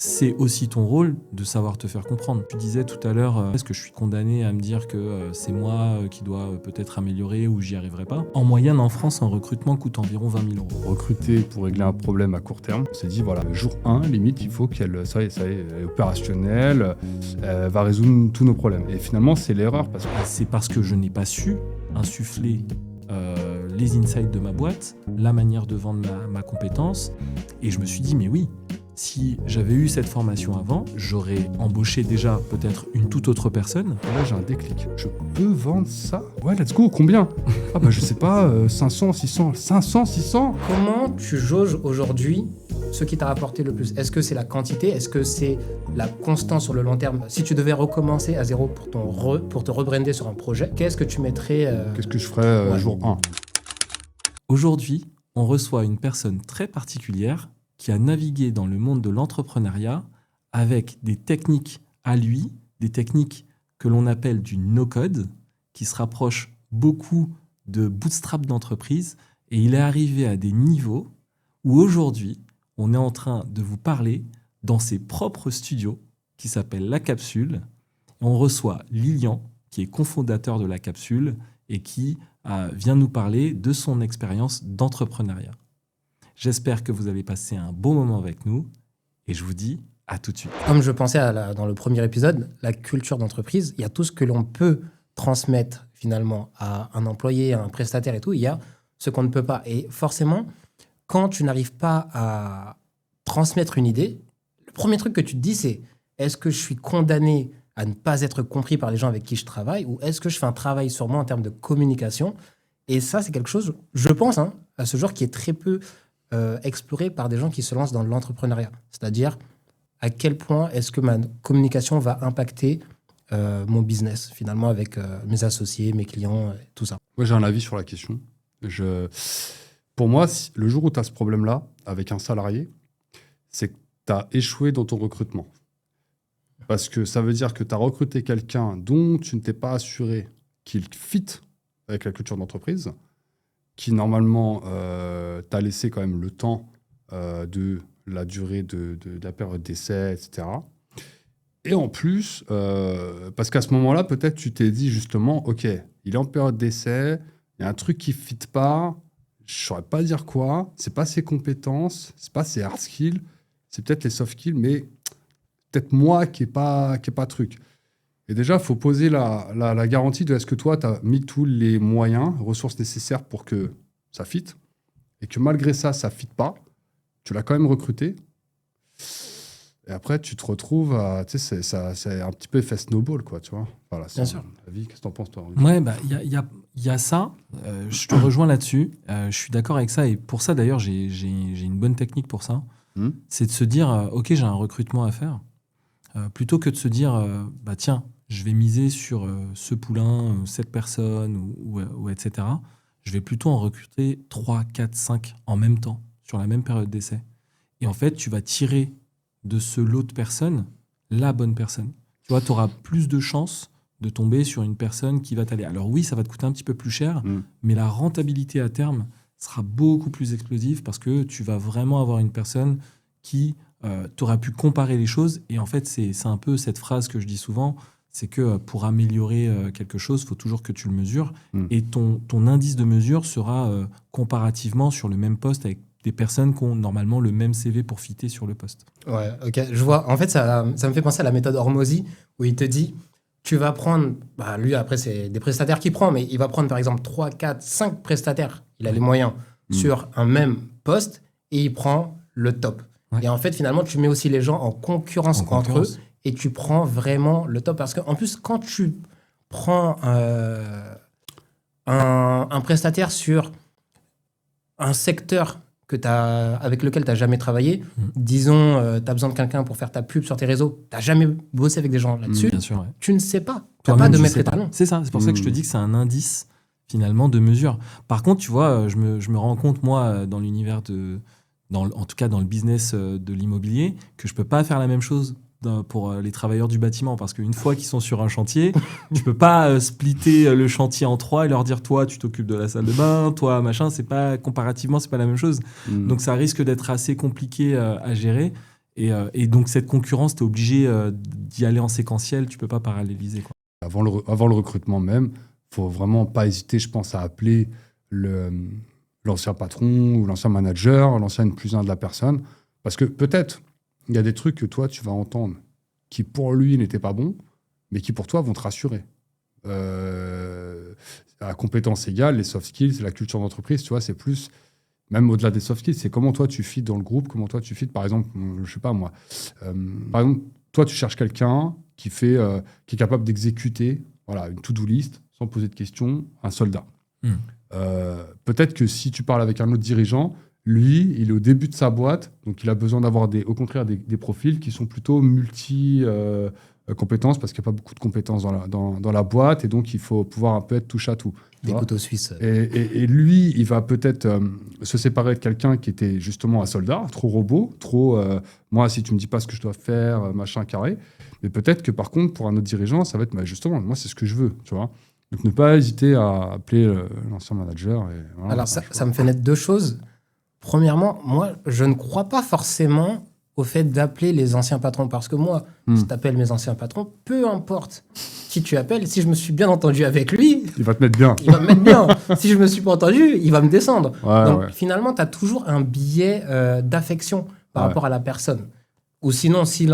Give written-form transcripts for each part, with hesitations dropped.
c'est aussi ton rôle de savoir te faire comprendre. Tu disais tout à l'heure, est-ce que je suis condamné à me dire que c'est moi qui dois peut-être améliorer ou j'y arriverai pas? En moyenne, en France, un recrutement coûte environ 20 000 €. Recruter pour régler un problème à court terme, on s'est dit, voilà, jour 1, limite, il faut qu'elle ça y est, elle est opérationnelle, elle va résoudre tous nos problèmes. Et finalement, c'est l'erreur. C'est parce que je n'ai pas su insuffler les insights de ma boîte, la manière de vendre ma compétence. Et je me suis dit, mais oui, si j'avais eu cette formation avant, j'aurais embauché déjà peut-être une toute autre personne. Et là, j'ai un déclic. Je peux vendre ça? Ouais, let's go, combien? Ah bah je sais pas, 500, 600, 500, 600? Comment tu jauges aujourd'hui ce qui t'a rapporté le plus? Est-ce que c'est la quantité? Est-ce que c'est la constance sur le long terme? Si tu devais recommencer à zéro pour te rebrander sur un projet, qu'est-ce que tu mettrais Qu'est-ce que je ferais jour 1? Aujourd'hui, on reçoit une personne très particulière qui a navigué dans le monde de l'entrepreneuriat avec des techniques à lui, des techniques que l'on appelle du no-code, qui se rapprochent beaucoup de bootstrap d'entreprise. Et il est arrivé à des niveaux où aujourd'hui, on est en train de vous parler dans ses propres studios qui s'appellent La Capsule. Et on reçoit Lilian, qui est cofondateur de La Capsule et qui vient nous parler de son expérience d'entrepreneuriat. J'espère que vous allez passer un bon moment avec nous et je vous dis à tout de suite. Comme je pensais dans le premier épisode, la culture d'entreprise, il y a tout ce que l'on peut transmettre finalement à un employé, à un prestataire et tout, il y a ce qu'on ne peut pas. Et forcément, quand tu n'arrives pas à transmettre une idée, le premier truc que tu te dis, c'est est-ce que je suis condamné à ne pas être compris par les gens avec qui je travaille ou est-ce que je fais un travail sur moi en termes de communication? Et ça, c'est quelque chose, je pense, à ce jour qui est très peu exploré par des gens qui se lancent dans l'entrepreneuriat. C'est-à-dire, à quel point est-ce que ma communication va impacter mon business, finalement, avec mes associés, mes clients, tout ça. Moi, j'ai un avis sur la question. Pour moi, le jour où tu as ce problème-là avec un salarié, c'est que tu as échoué dans ton recrutement. Parce que ça veut dire que tu as recruté quelqu'un dont tu ne t'es pas assuré qu'il fit avec la culture d'entreprise, qui normalement t'a laissé quand même le temps de la durée de la période d'essai, etc. Et en plus, parce qu'à ce moment-là, peut-être tu t'es dit justement, OK, il est en période d'essai, il y a un truc qui ne fit pas, je ne saurais pas dire quoi, c'est pas ses compétences, c'est pas ses hard skills, c'est peut-être les soft skills, mais peut-être moi qui n'ai pas truc. Et déjà, il faut poser la garantie de est-ce que toi, tu as mis tous les moyens, ressources nécessaires pour que ça fit, et que malgré ça, ça ne fit pas, tu l'as quand même recruté, et après, tu te retrouves à... Tu sais, c'est un petit peu effet snowball, quoi, tu vois. Voilà, c'est bien sûr. La vie. Qu'est-ce que t'en penses, toi? Ouais, il y a ça. Je te rejoins là-dessus. Je suis d'accord avec ça. Et pour ça, d'ailleurs, j'ai une bonne technique pour ça. C'est de se dire, OK, j'ai un recrutement à faire. Plutôt que de se dire, tiens, je vais miser sur ce poulain, cette personne, ou etc. Je vais plutôt en recruter 3, 4, 5 en même temps, sur la même période d'essai. Et en fait, tu vas tirer de ce lot de personnes la bonne personne. Tu vois, tu auras plus de chances de tomber sur une personne qui va t'aller. Alors oui, ça va te coûter un petit peu plus cher, mais la rentabilité à terme sera beaucoup plus explosive parce que tu vas vraiment avoir une personne qui t'aura pu comparer les choses. Et en fait, c'est un peu cette phrase que je dis souvent, c'est que pour améliorer quelque chose, il faut toujours que tu le mesures. Et ton indice de mesure sera comparativement sur le même poste avec des personnes qui ont normalement le même CV pour fitter sur le poste. Ouais, ok, je vois. En fait, ça me fait penser à la méthode Hormozy, où il te dit, tu vas prendre, lui après c'est des prestataires qu'il prend, mais il va prendre par exemple 3, 4, 5 prestataires, il a les moyens, sur un même poste, et il prend le top. Ouais. Et en fait, finalement, tu mets aussi les gens en concurrence entre eux, et tu prends vraiment le top. Parce qu'en plus, quand tu prends un prestataire sur un secteur avec lequel tu n'as jamais travaillé, disons, tu as besoin de quelqu'un pour faire ta pub sur tes réseaux, tu n'as jamais bossé avec des gens là-dessus, bien sûr, ouais. Tu ne sais pas. Tu n'as pas de maître étalon. C'est ça, c'est pour ça que je te dis que c'est un indice, finalement, de mesure. Par contre, tu vois, je me rends compte, moi, dans l'univers en tout cas dans le business de l'immobilier, que je ne peux pas faire la même chose pour les travailleurs du bâtiment, parce qu'une fois qu'ils sont sur un chantier, tu peux pas splitter le chantier en 3 et leur dire toi tu t'occupes de la salle de bain, toi machin, comparativement c'est pas la même chose. Donc ça risque d'être assez compliqué à gérer, Et donc, cette concurrence, tu es obligé d'y aller en séquentiel, tu peux pas paralléliser, quoi. Avant le recrutement même, faut vraiment pas hésiter, je pense, à appeler l'ancien patron ou l'ancien manager, l'ancien N+1 de la personne. Parce que peut-être, il y a des trucs que toi, tu vas entendre qui, pour lui, n'étaient pas bons, mais qui, pour toi, vont te rassurer. À compétences égales, les soft skills, la culture d'entreprise, tu vois, c'est plus, même au-delà des soft skills, c'est comment toi, tu fit dans le groupe, comment toi, tu fit, par exemple, je sais pas moi, par exemple, toi, tu cherches quelqu'un qui est capable d'exécuter une to-do list sans poser de questions, un soldat. Peut-être que si tu parles avec un autre dirigeant, lui, il est au début de sa boîte, donc il a besoin d'avoir au contraire des profils qui sont plutôt multi-compétences, parce qu'il n'y a pas beaucoup de compétences dans la boîte, et donc il faut pouvoir un peu être touche à tout. Des couteaux suisses. Et lui, il va peut-être se séparer de quelqu'un qui était justement un soldat, trop robot, trop moi, si tu me dis pas ce que je dois faire, machin carré. Mais peut-être que par contre, pour un autre dirigeant, ça va être justement, moi, c'est ce que je veux, tu vois. Donc ne pas hésiter à appeler l'ancien manager. Alors ça me fait naître deux choses. Premièrement, moi, je ne crois pas forcément au fait d'appeler les anciens patrons. Parce que moi, si tu appelles mes anciens patrons, peu importe qui tu appelles, si je me suis bien entendu avec lui... Il va te mettre bien. Il va me mettre bien. Si je ne me suis pas entendu, il va me descendre. Donc finalement, tu as toujours un biais d'affection par rapport à la personne. Ou sinon, si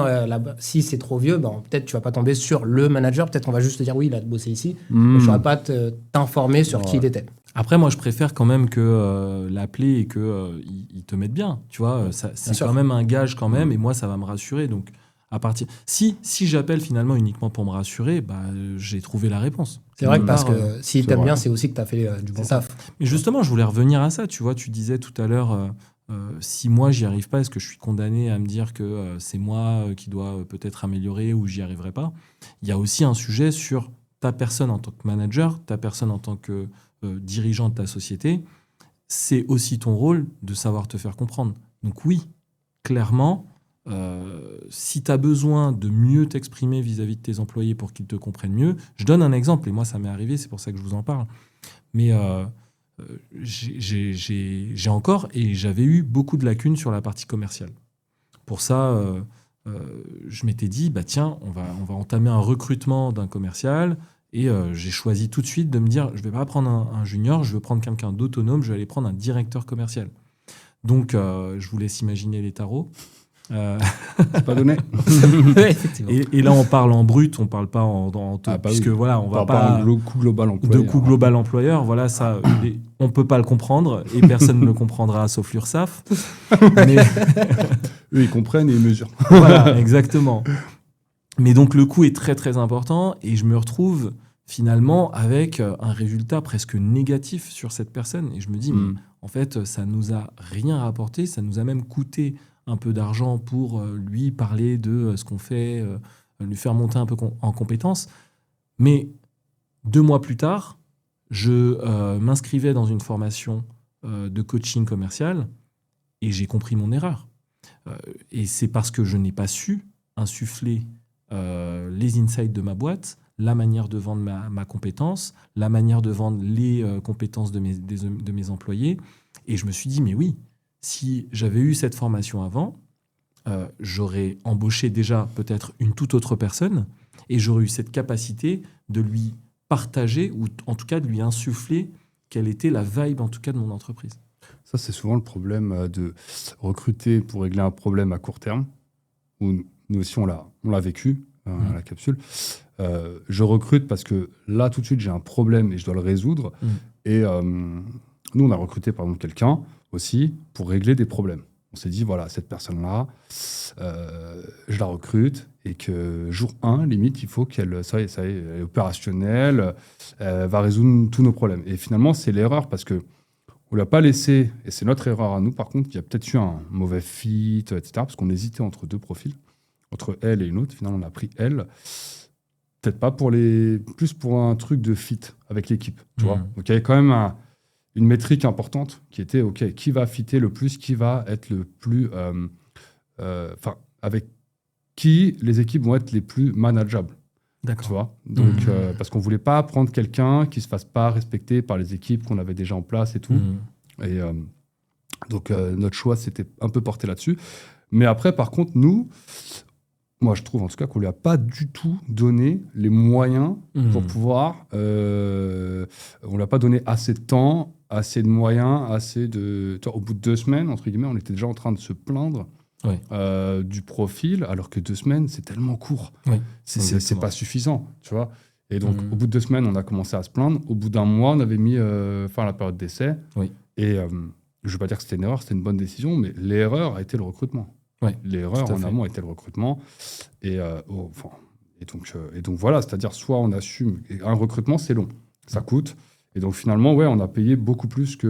c'est trop vieux, peut-être tu vas pas tomber sur le manager. Peut-être qu'on va juste te dire, oui, il a bossé ici. Mais je ne vais pas t'informer sur qui il était. Après, moi, je préfère quand même que l'appeler et qu'il te mette bien. Tu vois, c'est quand même un gage quand même. Et moi, ça va me rassurer. Donc, à partir... Si j'appelle finalement uniquement pour me rassurer, j'ai trouvé la réponse. C'est vrai que parce que s'il t'aime bien, c'est aussi que tu as fait du bon taf. Mais justement, je voulais revenir à ça. Tu vois, tu disais tout à l'heure... si moi j'y arrive pas, est-ce que je suis condamné à me dire que c'est moi qui dois peut-être améliorer ou j'y arriverai pas? Il y a aussi un sujet sur ta personne en tant que manager, ta personne en tant que dirigeant de ta société. C'est aussi ton rôle de savoir te faire comprendre. Donc oui, clairement, si tu as besoin de mieux t'exprimer vis-à-vis de tes employés pour qu'ils te comprennent mieux, je donne un exemple, et moi ça m'est arrivé, c'est pour ça que je vous en parle. Mais j'ai encore et j'avais eu beaucoup de lacunes sur la partie commerciale. Pour ça, je m'étais dit, tiens, on va entamer un recrutement d'un commercial, et j'ai choisi tout de suite de me dire, je ne vais pas prendre un junior, je veux prendre quelqu'un d'autonome, je vais aller prendre un directeur commercial. Donc, je vous laisse imaginer les tarots. C'est pas donné. Et là, on parle en brut, on parle pas en puisque voilà, on va pas de coût global employeur. De coût global employeur, voilà, ça, on peut pas le comprendre et personne ne le comprendra sauf l'URSSAF. Mais eux, ils comprennent et ils mesurent. Voilà, exactement. Mais donc le coût est très très important et je me retrouve finalement avec un résultat presque négatif sur cette personne et je me dis mais en fait ça nous a rien rapporté, ça nous a même coûté un peu d'argent pour lui parler de ce qu'on fait, lui faire monter un peu en compétences. Mais 2 mois plus tard, je m'inscrivais dans une formation de coaching commercial et j'ai compris mon erreur. Et c'est parce que je n'ai pas su insuffler les insights de ma boîte, la manière de vendre ma compétence, la manière de vendre les compétences de mes employés. Et je me suis dit, mais oui, si j'avais eu cette formation avant, j'aurais embauché déjà peut-être une toute autre personne et j'aurais eu cette capacité de lui partager ou en tout cas de lui insuffler quelle était la vibe en tout cas de mon entreprise. Ça, c'est souvent le problème de recruter pour régler un problème à court terme, où nous aussi on l'a vécu à la capsule. Je recrute parce que là, tout de suite, j'ai un problème et je dois le résoudre. Et nous, on a recruté par exemple quelqu'un aussi pour régler des problèmes. On s'est dit, voilà, cette personne-là, je la recrute et que jour 1, limite, il faut qu'elle elle est opérationnelle, elle va résoudre tous nos problèmes. Et finalement, c'est l'erreur parce qu'on ne l'a pas laissé, et c'est notre erreur à nous, par contre, il y a peut-être eu un mauvais fit, etc., parce qu'on hésitait entre 2 profils, entre elle et une autre. Finalement, on a pris elle. Peut-être pas plus pour un truc de fit avec l'équipe, tu vois. Donc, il y avait quand même une métrique importante qui était, OK, qui va fitter le plus, qui va être le plus... avec qui les équipes vont être les plus manageables. D'accord. Tu vois. Donc, parce qu'on ne voulait pas prendre quelqu'un qui ne se fasse pas respecter par les équipes qu'on avait déjà en place et tout. Et donc, notre choix s'était un peu porté là-dessus. Mais après, par contre, nous, moi, je trouve en tout cas qu'on lui a pas du tout donné les moyens pour pouvoir. On lui a pas donné assez de temps, assez de moyens, assez de. Au bout de 2 semaines, entre guillemets, on était déjà en train de se plaindre du profil, alors que 2 semaines, c'est tellement court. Oui, c'est pas suffisant, tu vois. Et donc, au bout de 2 semaines, on a commencé à se plaindre. Au bout d'1 mois, on avait mis fin à la période d'essai. Oui. Et je veux pas dire que c'était une erreur, c'était une bonne décision, mais l'erreur a été le recrutement. Ouais, l'erreur en amont a été le recrutement. Et donc voilà, c'est-à-dire soit on assume. Un recrutement, c'est long, ça coûte. Et donc finalement, on a payé beaucoup plus que.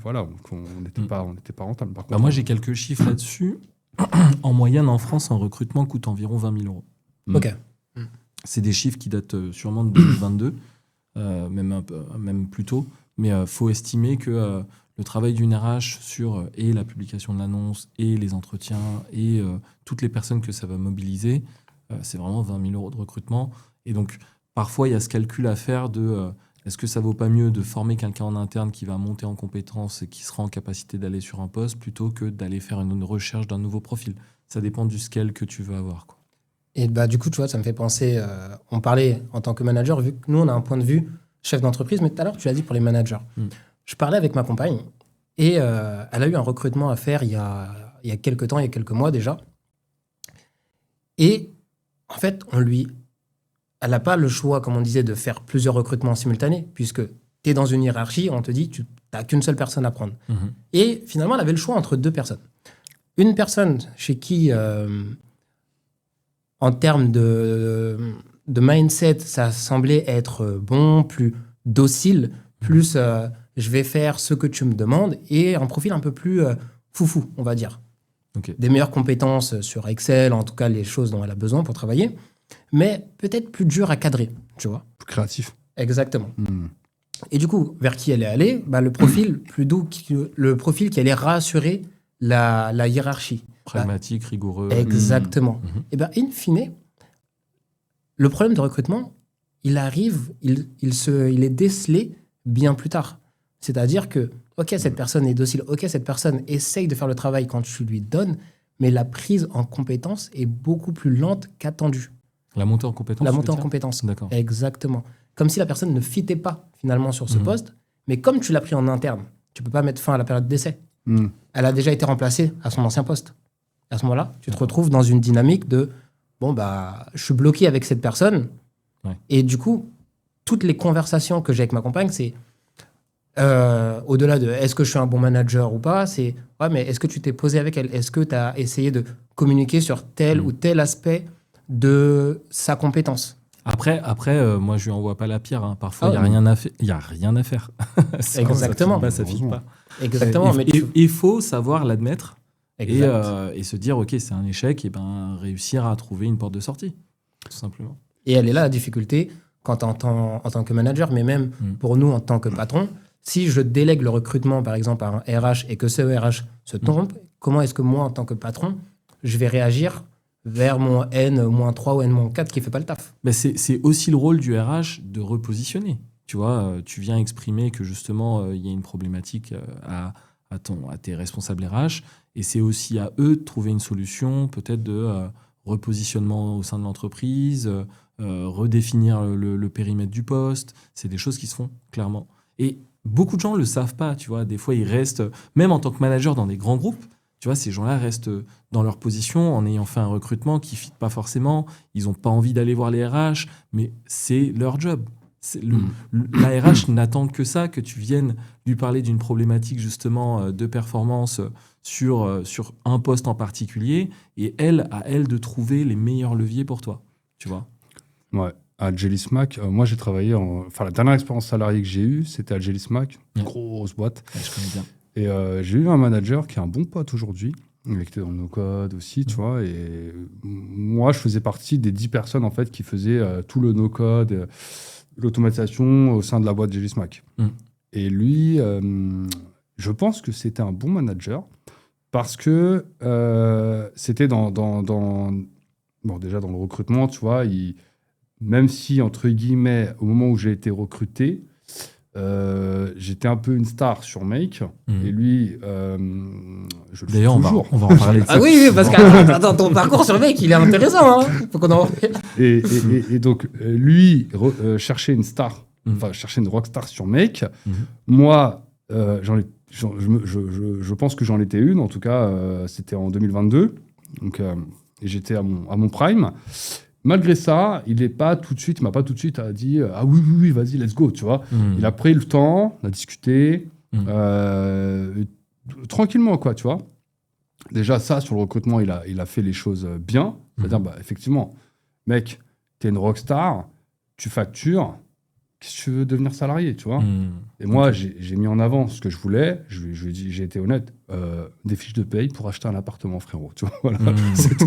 Voilà, on n'était pas rentable. Par contre, moi, j'ai quelques chiffres là-dessus. En moyenne, en France, un recrutement coûte environ 20 000 euros. Ok. C'est des chiffres qui datent sûrement de 2022, même plus tôt. Mais il faut estimer que le travail d'une RH sur et la publication de l'annonce, et les entretiens, et toutes les personnes que ça va mobiliser, c'est vraiment 20 000 euros de recrutement. Et donc, parfois, il y a ce calcul à faire de est-ce que ça vaut pas mieux de former quelqu'un en interne qui va monter en compétences et qui sera en capacité d'aller sur un poste plutôt que d'aller faire une recherche d'un nouveau profil. Ça dépend du scale que tu veux avoir, quoi. Et du coup, tu vois, ça me fait penser, on parlait en tant que manager, vu que nous, on a un point de vue chef d'entreprise, mais tout à l'heure, tu l'as dit pour les managers. Je parlais avec ma compagne et elle a eu un recrutement à faire il y a quelques temps, il y a quelques mois déjà. Et en fait, elle n'a pas le choix, comme on disait, de faire plusieurs recrutements simultanés, puisque tu es dans une hiérarchie, on te dit, tu n'as qu'une seule personne à prendre. Et finalement, elle avait le choix entre 2 personnes. Une personne chez qui... en termes de mindset, ça semblait être bon, plus docile, plus je vais faire ce que tu me demandes, et un profil un peu plus foufou, on va dire. Okay. Des meilleures compétences sur Excel, en tout cas les choses dont elle a besoin pour travailler, mais peut-être plus dur à cadrer, tu vois. Plus créatif. Exactement. Et du coup, vers qui elle est allée, le profil plus doux, le profil qui allait rassurer la hiérarchie. Pragmatique, rigoureux. Exactement. Et in fine, le problème de recrutement, il arrive, il est décelé bien plus tard. C'est-à-dire que, ok, cette personne est docile, ok, cette personne essaye de faire le travail quand tu lui donnes, mais la prise en compétence est beaucoup plus lente qu'attendue. La montée en compétence. La montée en compétence. D'accord. Exactement. Comme si la personne ne fitait pas finalement sur ce poste, mais comme tu l'as pris en interne, tu peux pas mettre fin à la période d'essai. Elle a déjà été remplacée à son ancien poste. À ce moment-là, tu te retrouves dans une dynamique de je suis bloqué avec cette personne. Ouais. Et du coup, toutes les conversations que j'ai avec ma compagne, c'est au-delà de est-ce que je suis un bon manager ou pas, c'est mais est-ce que tu t'es posé avec elle? Est-ce que tu as essayé de communiquer sur tel ou tel aspect de sa compétence? Après, moi, je lui envoie pas la pierre. Hein. Parfois, il n'y a rien à faire. Exactement. Ça file pas. Exactement. Il faut savoir l'admettre. Exact. Et se dire, OK, c'est un échec, et réussir à trouver une porte de sortie, tout simplement. Et elle est là la difficulté quand en tant que manager, mais même pour nous en tant que patron. Si je délègue le recrutement, par exemple, à un RH et que ce RH se trompe, comment est-ce que moi, en tant que patron, je vais réagir vers mon N-3 ou N-4 qui ne fait pas le taf? C'est aussi le rôle du RH de repositionner. Tu vois, tu viens exprimer que justement, il y a une problématique à tes responsables RH, et c'est aussi à eux de trouver une solution, peut-être de repositionnement au sein de l'entreprise, redéfinir le périmètre du poste. C'est des choses qui se font, clairement. Et beaucoup de gens ne le savent pas, tu vois. Des fois, ils restent, même en tant que manager dans des grands groupes, tu vois, ces gens-là restent dans leur position en ayant fait un recrutement qui ne fit pas forcément. Ils n'ont pas envie d'aller voir les RH, mais c'est leur job. La RH n'attend que ça, que tu viennes lui parler d'une problématique justement de performance sur un poste en particulier, et à elle de trouver les meilleurs leviers pour toi, tu vois. Ouais. À Jelly Mac, moi j'ai travaillé la dernière expérience salariée que j'ai eue, c'était à Jelly Mac, grosse boîte. Ouais, je connais bien. Et j'ai eu un manager qui est un bon pote aujourd'hui, il était dans nos codes aussi, tu vois, et moi je faisais partie des 10 personnes en fait qui faisaient tout le no-code, l'automatisation au sein de la boîte Jelly Mac. Et lui, je pense que c'était un bon manager parce que c'était déjà dans le recrutement, tu vois, même si, entre guillemets, au moment où j'ai été recruté, j'étais un peu une star sur Make. Et lui, je le suis D'ailleurs, toujours. on va en parler de ça. Ah oui, parce que attends, ton parcours sur le mec, il est intéressant. Hein. Faut qu'on en... Et donc, lui cherchait une star, enfin, cherchait une rockstar sur Make. Moi, je pense que j'en étais une. En tout cas, c'était en 2022. Donc, et j'étais à mon prime. Malgré ça, il m'a pas tout de suite dit ah oui, vas-y, let's go, tu vois. Il a pris le temps, on a discuté tranquillement, quoi, tu vois. Déjà, ça, sur le recrutement, il a fait les choses bien. C'est-à-dire, effectivement, mec, t'es une rockstar, tu factures, qu'est-ce que tu veux devenir salarié, tu vois. Et moi, j'ai mis en avant ce que je voulais. Je lui ai dit, j'ai été honnête, des fiches de paye pour acheter un appartement, frérot. Tu vois, voilà, c'est tout.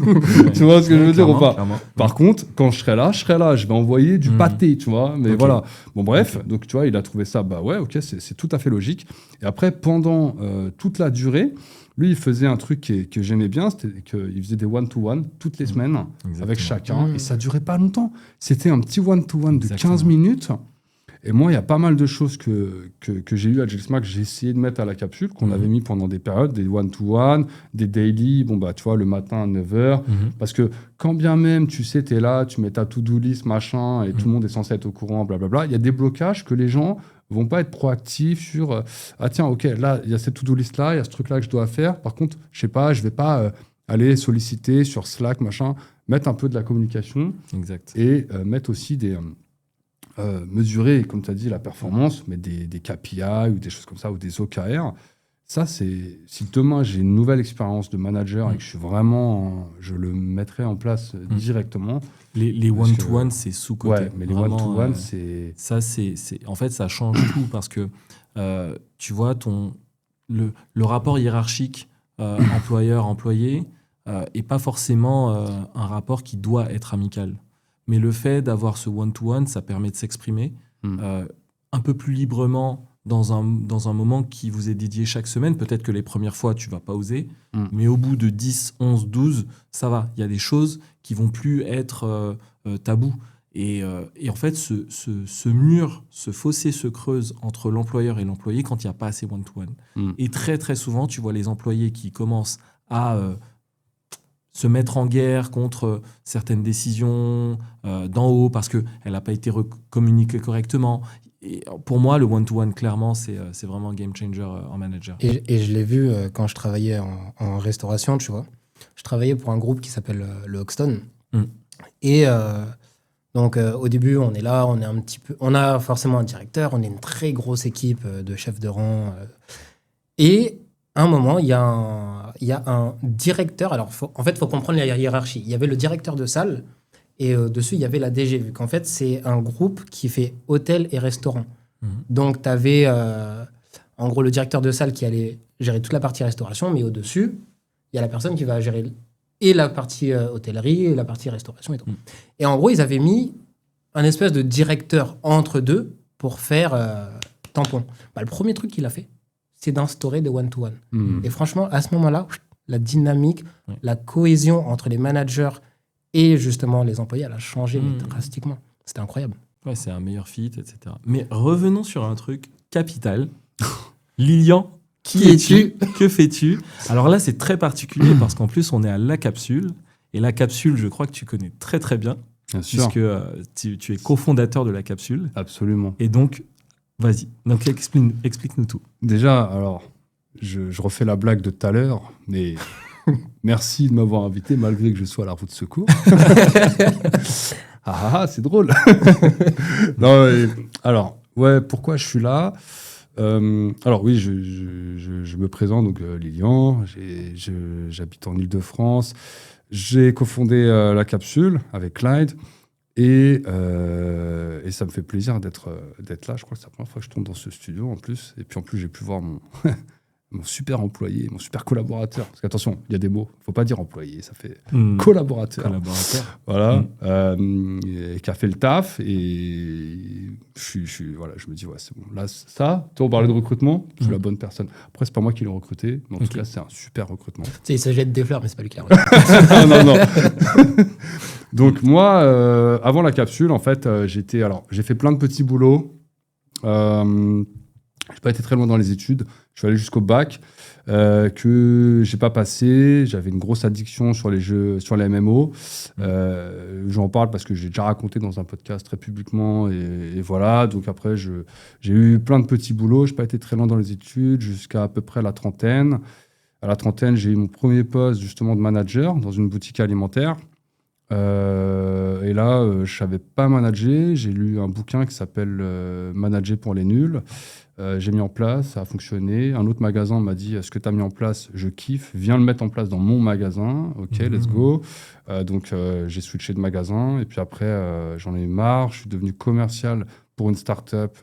Tu vois ce que je veux dire ou pas? Par contre, quand je serai là, je vais envoyer du pâté, tu vois. Mais voilà. Bon, bref, donc tu vois, il a trouvé ça, ouais, ok, c'est tout à fait logique. Et après, pendant toute la durée, lui, il faisait un truc que j'aimais bien, c'était qu'il faisait des one-to-one toutes les semaines avec chacun. Et ça durait pas longtemps. C'était un petit one-to-one de 15 minutes. Et moi, il y a pas mal de choses que j'ai eues à JSMA que j'ai essayé de mettre à la capsule, qu'on avait mis pendant des périodes, des one-to-one, des daily, tu vois, le matin à 9h. Parce que quand bien même, tu sais, tu es là, tu mets ta to-do list, machin, et tout le monde est censé être au courant, blablabla, il y a des blocages que les gens vont pas être proactifs sur ah tiens, ok, là, il y a cette to-do list-là, il y a ce truc-là que je dois faire. Par contre, je sais pas, je vais pas aller solliciter sur Slack, machin, mettre un peu de la communication. Exact. Et mettre aussi des... mesurer, comme tu as dit, la performance, mais des KPI ou des choses comme ça, ou des OKR. Ça, c'est... Si demain, j'ai une nouvelle expérience de manager et que je suis vraiment... je le mettrai en place directement. Les one-to-one, c'est sous-côté. Ouais, mais les one-to-one, c'est... Ça, en fait, ça change tout parce que, tu vois, le rapport hiérarchique employeur-employé n'est pas forcément un rapport qui doit être amical. Mais le fait d'avoir ce one-to-one, ça permet de s'exprimer un peu plus librement dans un moment qui vous est dédié chaque semaine. Peut-être que les premières fois, tu ne vas pas oser, mais au bout de 10, 11, 12, ça va. Il y a des choses qui ne vont plus être tabous. Et en fait, ce mur, ce fossé se creuse entre l'employeur et l'employé quand il n'y a pas assez one-to-one. Et très, très souvent, tu vois les employés qui commencent à... se mettre en guerre contre certaines décisions d'en haut parce qu'elle n'a pas été communiquée correctement. Et pour moi, le one-to-one, clairement, c'est vraiment un game changer en manager. Et je l'ai vu quand je travaillais en restauration, tu vois. Je travaillais pour un groupe qui s'appelle le Hoxton. Et donc, au début, on est là, on a forcément un directeur, on est une très grosse équipe de chefs de rang. Et à un moment, il y a un directeur. Alors, en fait, il faut comprendre la hiérarchie. Il y avait le directeur de salle et dessus, il y avait la DG, vu qu'en fait, c'est un groupe qui fait hôtel et restaurant. Donc, tu avais en gros le directeur de salle qui allait gérer toute la partie restauration, mais au-dessus, il y a la personne qui va gérer et la partie hôtellerie et la partie restauration et tout. Et en gros, ils avaient mis un espèce de directeur entre deux pour faire tampon. Le premier truc qu'il a fait, c'est d'instaurer des one-to-one. Et franchement, à ce moment-là, la dynamique, la cohésion entre les managers et justement les employés, elle a changé drastiquement. C'était incroyable. Ouais, c'est un meilleur fit, etc. Mais revenons sur un truc capital. Lilian, qui es-tu? Que fais-tu? Alors là, c'est très particulier parce qu'en plus, on est à La Capsule. Et La Capsule, je crois que tu connais très très bien. Bien sûr. Puisque tu es cofondateur de La Capsule. Absolument. Et donc, vas-y. Donc, explique-nous tout. Déjà, alors, je refais la blague de tout à l'heure, mais merci de m'avoir invité malgré que je sois à la roue de secours. C'est drôle. Non, alors, ouais, pourquoi je suis là? Alors oui, je me présente, donc Lilian, j'habite en Ile-de-France. J'ai cofondé La Capsule avec Clyde. Et ça me fait plaisir d'être là. Je crois que c'est la première fois que je tombe dans ce studio en plus. Et puis en plus, j'ai pu voir mon super employé, mon super collaborateur. Parce qu'attention, il y a des mots. Il ne faut pas dire employé, ça fait collaborateur. Voilà. Qui a fait le taf. Et je me dis, ouais, c'est bon. Là, ça, on parlait de recrutement, je suis la bonne personne. Après, c'est pas moi qui l'ai recruté. Mais en tout cas, c'est un super recrutement. Tu sais, il se jette des fleurs, mais c'est pas lui qui l'a Non. Donc moi, avant La Capsule, en fait, j'ai fait plein de petits boulots. J'ai pas été très loin dans les études. Je suis allé jusqu'au bac, que j'ai pas passé. J'avais une grosse addiction sur les jeux, sur les MMO. J'en parle parce que j'ai déjà raconté dans un podcast très publiquement. Et voilà. Donc après, j'ai eu plein de petits boulots. J'ai pas été très loin dans les études jusqu'à à peu près la trentaine. À la trentaine, j'ai eu mon premier poste justement de manager dans une boutique alimentaire. Et là, je savais pas manager. J'ai lu un bouquin qui s'appelle Manager pour les nuls. J'ai mis en place, ça a fonctionné. Un autre magasin m'a dit, ce que tu as mis en place, je kiffe, viens le mettre en place dans mon magasin. Ok, let's go. Donc j'ai switché de magasin et puis après j'en ai eu marre. Je suis devenu commercial pour une start-up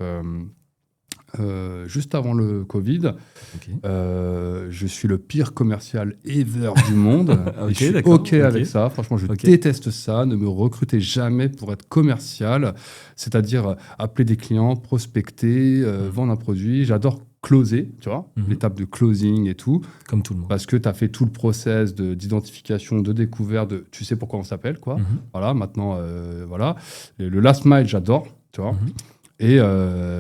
juste avant le Covid. Okay. Je suis le pire commercial ever du monde. Ok, je suis d'accord, OK avec ça. Franchement, je déteste ça. Ne me recrutez jamais pour être commercial, c'est-à-dire appeler des clients, prospecter, vendre un produit. J'adore closer, tu vois, l'étape de closing et tout. Comme tout le monde. Parce que tu as fait tout le process d'identification, de découverte, tu sais pourquoi on s'appelle, quoi. Voilà, maintenant, voilà. Le last mile, j'adore, tu vois. Et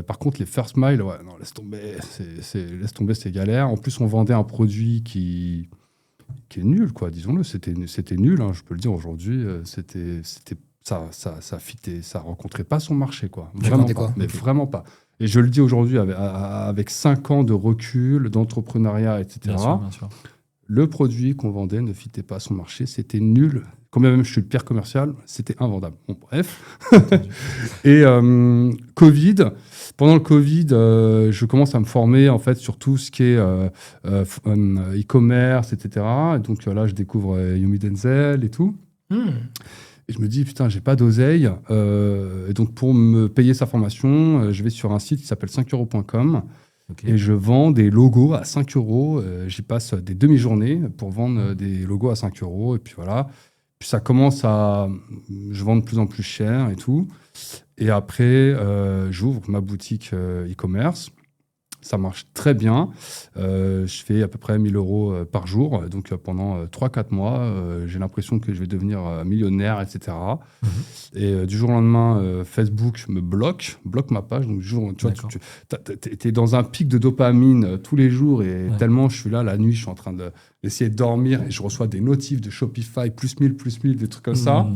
par contre, les first mile, ouais, non, laisse tomber, c'est galère. En plus, on vendait un produit qui est nul, quoi, disons-le. C'était nul, hein, je peux le dire aujourd'hui. Ça rencontrait pas son marché, quoi. Vraiment pas, mais vraiment pas. Et je le dis aujourd'hui avec 5 ans de recul, d'entrepreneuriat, etc. Bien sûr. Le produit qu'on vendait ne fitait pas son marché, c'était nul. Quand même, je suis le pire commercial, c'était invendable. Bon, bref. Et Covid, pendant le Covid, je commence à me former en fait sur tout ce qui est e-commerce, etc. Et donc là, je découvre Yomi Denzel et tout. Et je me dis, putain, j'ai pas d'oseille. Et donc, pour me payer sa formation, je vais sur un site qui s'appelle 5euros.com. Okay. Et je vends des logos à 5 euros. J'y passe des demi-journées pour vendre des logos à 5 euros. Et puis voilà. Puis ça commence à... Je vends de plus en plus cher et tout. Et après, j'ouvre ma boutique e-commerce. Ça marche très bien. Je fais à peu près 1 000 euros par jour. Donc, pendant 3-4 mois, j'ai l'impression que je vais devenir millionnaire, etc. Et du jour au lendemain, Facebook me bloque ma page. Donc, du jour, tu vois, tu es dans un pic de dopamine tous les jours. Et tellement je suis là, la nuit, je suis en train d'essayer de dormir. Et je reçois des notifs de Shopify, plus 1000, des trucs comme ça.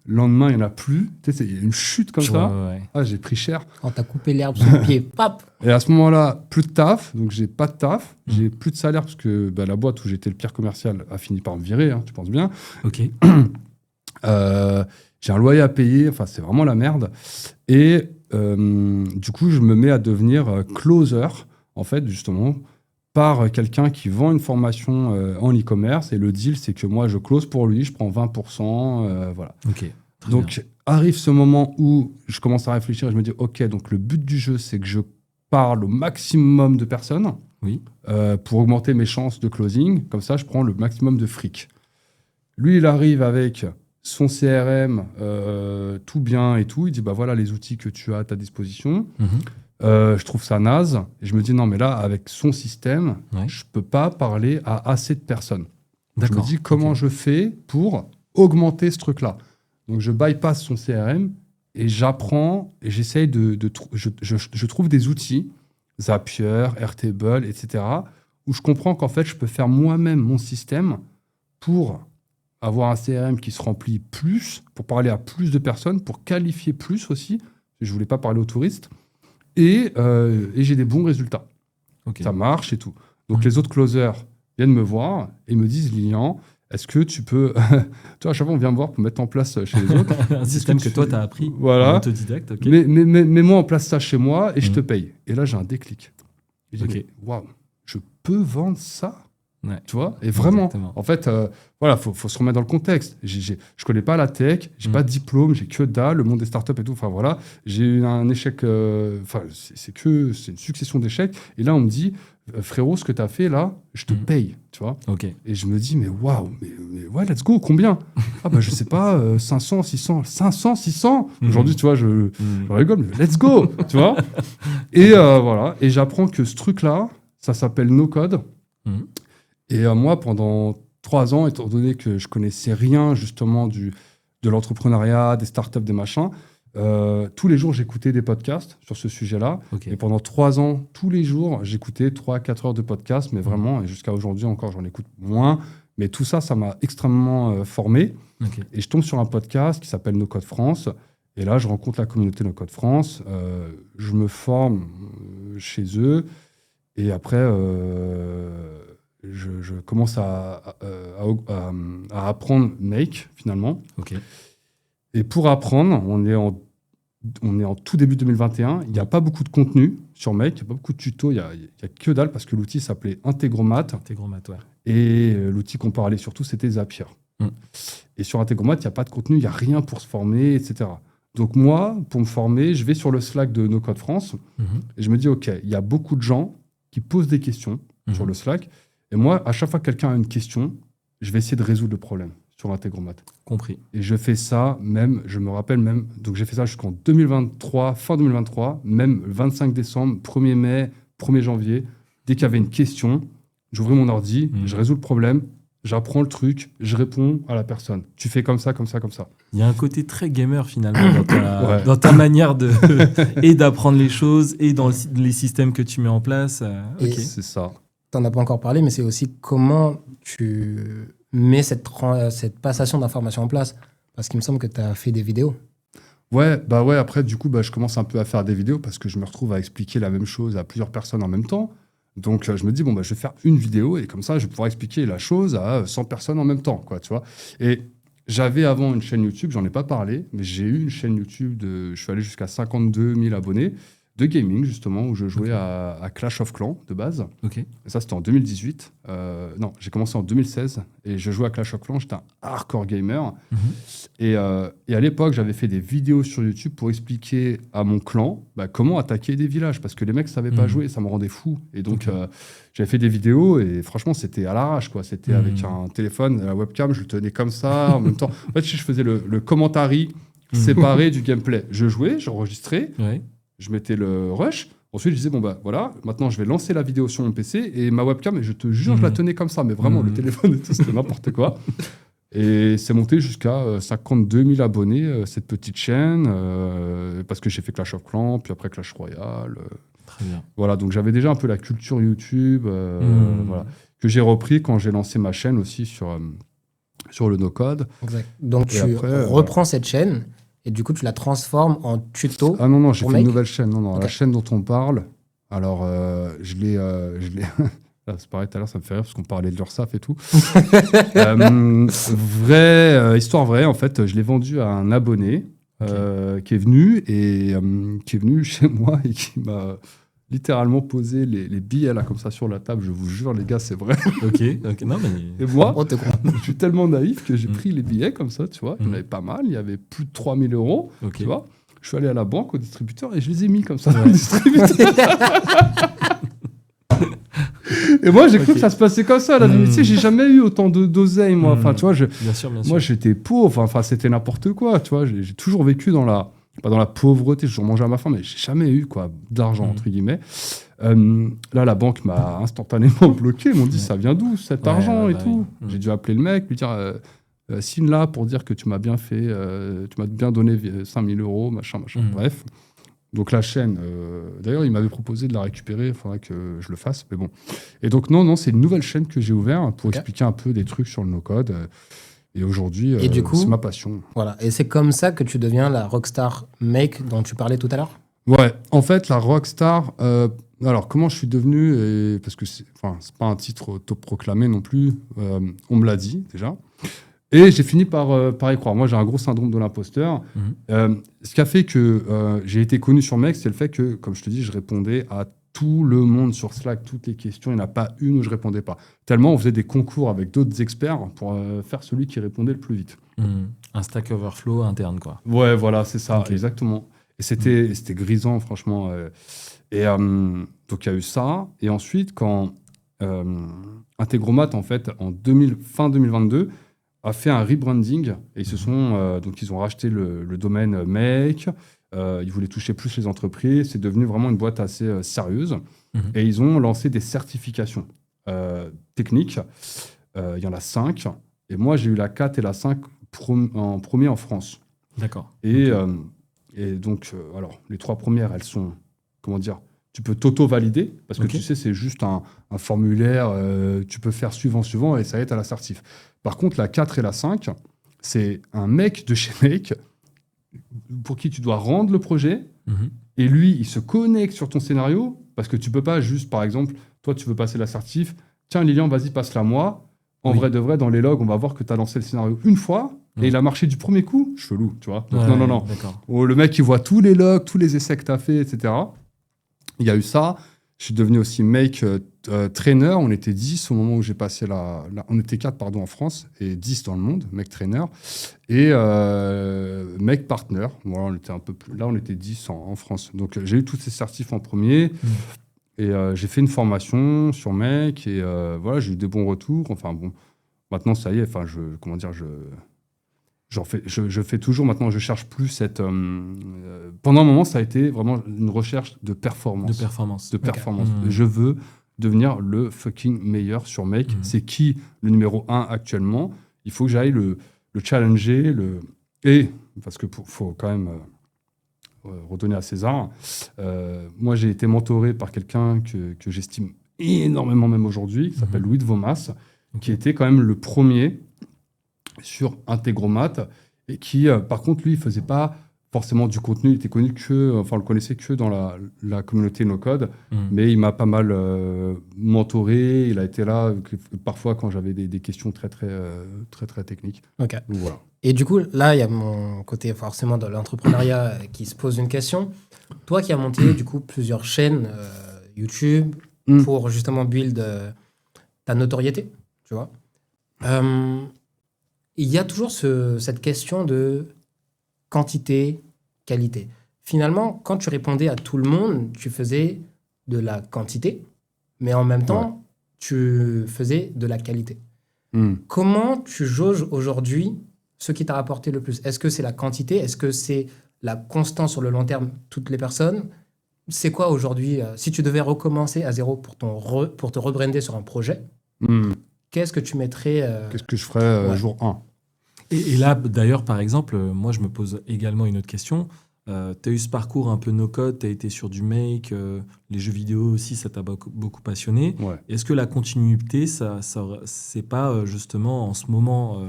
Le lendemain, il n'y en a plus. Tu sais, il y a une chute comme ça. Ouais. Ah, j'ai pris cher. Quand t'as coupé l'herbe sous le pied, pap. Et à ce moment-là, plus de taf. Donc, j'ai pas de taf. J'ai plus de salaire parce que la boîte où j'étais le pire commercial a fini par me virer, hein, tu penses bien. Ok. J'ai un loyer à payer. Enfin, c'est vraiment la merde. Et du coup, je me mets à devenir closer, en fait, justement, par quelqu'un qui vend une formation en e-commerce. Et le deal, c'est que moi, je close pour lui. Je prends 20%. Voilà. Ok. Donc, arrive ce moment où je commence à réfléchir et je me dis, OK, donc le but du jeu, c'est que je parle au maximum de personnes pour augmenter mes chances de closing. Comme ça, je prends le maximum de fric. Lui, il arrive avec son CRM, tout bien et tout. Il dit, bah voilà les outils que tu as à ta disposition. Je trouve ça naze. Et je me dis, non, mais là, avec son système, je ne peux pas parler à assez de personnes. Je me dis, comment je fais pour augmenter ce truc-là? Donc, je bypass son CRM et j'apprends et j'essaye je trouve des outils, Zapier, Airtable, etc., où je comprends qu'en fait, je peux faire moi-même mon système pour avoir un CRM qui se remplit plus, pour parler à plus de personnes, pour qualifier plus aussi. Je ne voulais pas parler aux touristes. Et j'ai des bons résultats. Ça marche et tout. Donc, les autres closers viennent me voir et me disent, Lilian, est-ce que tu peux... tu vois, à chaque fois, on vient me voir pour mettre en place chez les autres. Un système que toi, tu as appris en autodidacte. Okay. Mais moi en place ça chez moi et je te paye. Et là, j'ai un déclic. Je dis, waouh, je peux vendre ça? Tu vois? Et vraiment, en fait, voilà, faut se remettre dans le contexte. Je connais pas la tech, j'ai pas de diplôme, j'ai que dalle, le monde des startups et tout. Enfin, voilà, j'ai eu un échec... c'est une succession d'échecs. Et là, on me dit... frérot, ce que tu as fait là, je te paye, tu vois. Et je me dis, mais waouh, mais ouais, let's go, combien? Ah bah je sais pas, 500, 600. Aujourd'hui, tu vois, je rigole, mais let's go, tu vois. Et voilà, et j'apprends que ce truc-là, ça s'appelle No Code. Et moi, pendant 3 ans, étant donné que je connaissais rien justement de l'entrepreneuriat, des startups, des machins, Tous les jours, j'écoutais des podcasts sur ce sujet-là. Okay. Et pendant 3 ans, tous les jours, j'écoutais 3-4 heures de podcasts, mais vraiment, et jusqu'à aujourd'hui encore, j'en écoute moins. Mais tout ça, ça m'a extrêmement formé. Okay. Et je tombe sur un podcast qui s'appelle No Code France. Et là, je rencontre la communauté No Code France. Je me forme chez eux. Et après, je commence à apprendre Make, finalement. Okay. Et pour apprendre, on est en tout début 2021. Il n'y a pas beaucoup de contenu sur Make. Il n'y a pas beaucoup de tutos. Il n'y a que dalle parce que l'outil s'appelait Integromat. Integromat, ouais. Et l'outil qu'on parlait surtout, c'était Zapier. Et sur Integromat, il n'y a pas de contenu. Il n'y a rien pour se former, etc. Donc moi, pour me former, je vais sur le Slack de No Code France. Et je me dis, OK, il y a beaucoup de gens qui posent des questions sur le Slack. Et moi, à chaque fois que quelqu'un a une question, je vais essayer de résoudre le problème sur Integromat. Compris. Et je fais ça même, je me rappelle même, donc j'ai fait ça jusqu'en 2023, fin 2023, même 25 décembre, 1er mai, 1er janvier. Dès qu'il y avait une question, j'ouvrais mon ordi, je résous le problème, j'apprends le truc, je réponds à la personne. Tu fais comme ça, comme ça, comme ça. Il y a un côté très gamer finalement dans ta manière et d'apprendre les choses et dans les systèmes que tu mets en place. Okay. C'est ça. Tu n'en as pas encore parlé, mais c'est aussi comment tu mets cette passation d'informations en place. Parce qu'il me semble que tu as fait des vidéos. Ouais, après, du coup, je commence un peu à faire des vidéos parce que je me retrouve à expliquer la même chose à plusieurs personnes en même temps. Donc, je me dis, je vais faire une vidéo et comme ça, je vais pouvoir expliquer la chose à 100 personnes en même temps, quoi, tu vois. Et j'avais avant une chaîne YouTube, j'en ai pas parlé, mais j'ai eu une chaîne YouTube je suis allé jusqu'à 52 000 abonnés de gaming, justement, où je jouais à Clash of Clans, de base. Okay. Et ça, c'était en 2018. Non, j'ai commencé en 2016 et je jouais à Clash of Clans. J'étais un hardcore gamer. Et à l'époque, j'avais fait des vidéos sur YouTube pour expliquer à mon clan comment attaquer des villages, parce que les mecs ne savaient pas jouer et ça me rendait fou. Et donc, j'avais fait des vidéos et franchement, c'était à l'arrache, quoi. C'était avec un téléphone, la webcam, je le tenais comme ça. En même temps, en fait, je faisais le commentary séparé du gameplay. Je jouais, j'enregistrais. Ouais. Je mettais le rush. Ensuite, je disais, voilà, maintenant, je vais lancer la vidéo sur mon PC et ma webcam, et je te jure, je la tenais comme ça. Mais vraiment, le téléphone et tout, c'était n'importe quoi. Et c'est monté jusqu'à 52 000 abonnés, cette petite chaîne, parce que j'ai fait Clash of Clans, puis après Clash Royale. Très bien. Voilà, donc j'avais déjà un peu la culture YouTube, voilà, que j'ai repris quand j'ai lancé ma chaîne aussi sur le no-code. Exact. Donc, tu reprends cette chaîne. Et du coup, tu la transformes en tuto. Ah non, j'ai fait une nouvelle chaîne. Non, okay. La chaîne dont on parle, alors je l'ai... c'est pareil, tout à l'heure, ça me fait rire parce qu'on parlait de l'URSSAF et tout. Histoire vraie, en fait, je l'ai vendue à un abonné qui est venu chez moi et qui m'a littéralement posé les billets là comme ça sur la table. Je vous jure, les gars, c'est vrai. Ok. Non, mais... Et moi, je suis tellement naïf que j'ai pris les billets comme ça, tu vois. Il y en avait pas mal. Il y avait plus de 3 000 €, tu vois. Je suis allé à la banque, au distributeur, et je les ai mis comme ça dans le distributeur. Et moi, j'ai cru que ça se passait comme ça. Tu sais, j'ai jamais eu autant d'oseille, moi. Enfin, tu vois, bien sûr. Moi, j'étais pauvre. Enfin, c'était n'importe quoi, tu vois. J'ai toujours vécu pas dans la pauvreté, j'ai toujours mangé à ma faim, mais j'ai jamais eu d'argent, entre guillemets. Là, la banque m'a instantanément bloqué. Ils m'ont dit, ça vient d'où cet argent et tout. J'ai dû appeler le mec, lui dire, signe là pour dire que tu m'as bien fait, tu m'as bien donné 5 000 €, machin. Bref. Donc la chaîne, d'ailleurs, il m'avait proposé de la récupérer, il faudrait que je le fasse, mais bon. Et donc, non, c'est une nouvelle chaîne que j'ai ouverte pour expliquer un peu des trucs sur le no-code. Et aujourd'hui, c'est ma passion. Voilà. Et c'est comme ça que tu deviens la rockstar Make dont tu parlais tout à l'heure ? Ouais, en fait, la rockstar... alors, comment je suis devenu... parce que c'est pas un titre autoproclamé non plus. On me l'a dit, déjà. Et j'ai fini par y croire. Moi, j'ai un gros syndrome de l'imposteur. Ce qui a fait que j'ai été connu sur Make, c'est le fait que, comme je te dis, je répondais à tout le monde sur Slack, toutes les questions. Il n'y en a pas une où je ne répondais pas. Tellement, on faisait des concours avec d'autres experts pour faire celui qui répondait le plus vite. Un Stack Overflow interne, quoi. Ouais, voilà, c'est ça, exactement. Et c'était grisant, franchement. Et donc, il y a eu ça. Et ensuite, quand Integromat, en fait, fin 2022, a fait un rebranding et ils ont racheté le domaine Make. Ils voulaient toucher plus les entreprises. C'est devenu vraiment une boîte assez sérieuse. Et ils ont lancé des certifications techniques. Il y en a 5. Et moi, j'ai eu la 4 et la 5 en premier en France. D'accord. Et Et donc, alors, les 3 premières, elles sont, comment dire, tu peux t'auto-valider, parce que tu sais, c'est juste un formulaire, tu peux faire suivant, et ça y est, tu as l'assertif. Par contre, la 4 et la 5, c'est un mec de chez Make pour qui tu dois rendre le projet, et lui, il se connecte sur ton scénario, parce que tu peux pas juste, par exemple, toi, tu veux passer l'assertif, tiens, Lilian, vas-y, passe-la moi. En vrai de vrai, dans les logs, on va voir que tu as lancé le scénario une fois, et il a marché du premier coup. Chelou, tu vois. Donc, non. Oh, le mec, il voit tous les logs, tous les essais que tu as fait, etc. Il y a eu ça. Je suis devenu aussi make trainer. On était 10 au moment où j'ai passé on était 4, pardon, en France, et 10 dans le monde, make trainer. Et make partner. Voilà, on était un peu plus... Là, on était 10 en France. Donc, j'ai eu tous ces certifs en premier. Et j'ai fait une formation sur make. Et voilà, j'ai eu des bons retours. Enfin, bon, maintenant, ça y est. Enfin, je fais toujours, maintenant, je cherche plus cette... pendant un moment, ça a été vraiment une recherche de performance. De performance. Je veux devenir le fucking meilleur sur Make. C'est qui le numéro 1 actuellement? Il faut que j'aille le challenger. Et, parce qu'il faut quand même redonner à César, moi, j'ai été mentoré par quelqu'un que j'estime énormément même aujourd'hui, qui s'appelle Louis de Vomas, qui était quand même le premier sur Integromat, et qui, par contre, lui, il faisait pas forcément du contenu, il était connu on le connaissait que dans la communauté no-code, mais il m'a pas mal mentoré, il a été là parfois quand j'avais des questions très techniques. Ok. Donc, voilà. Et du coup, là, il y a mon côté forcément de l'entrepreneuriat qui se pose une question. Toi qui as monté du coup plusieurs chaînes YouTube pour justement build ta notoriété, tu vois. Il y a toujours cette question de quantité, qualité. Finalement, quand tu répondais à tout le monde, tu faisais de la quantité, mais en même temps, tu faisais de la qualité. Comment tu jauges aujourd'hui ce qui t'a rapporté le plus? Est-ce que c'est la quantité? Est-ce que c'est la constance sur le long terme, toutes les personnes? C'est quoi aujourd'hui, si tu devais recommencer à zéro pour te rebrander sur un projet, qu'est-ce que tu mettrais Qu'est-ce que je ferais jour 1? Et là, d'ailleurs, par exemple, moi, je me pose également une autre question. Tu as eu ce parcours un peu no-code, tu as été sur du make, les jeux vidéo aussi, ça t'a beaucoup passionné. Est-ce que la continuité, c'est pas justement en ce moment,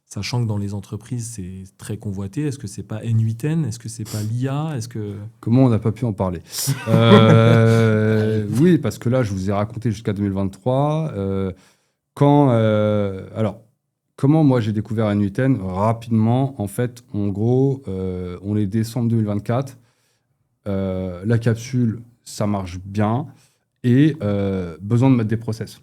sachant que dans les entreprises, c'est très convoité, est-ce que c'est pas N8N? Est-ce que c'est pas l'IA? Comment on n'a pas pu en parler? Oui, parce que là, je vous ai raconté jusqu'à 2023. Alors, comment moi j'ai découvert N8N? Rapidement, en fait, en gros, on est décembre 2024. La capsule, ça marche bien. Et besoin de mettre des process.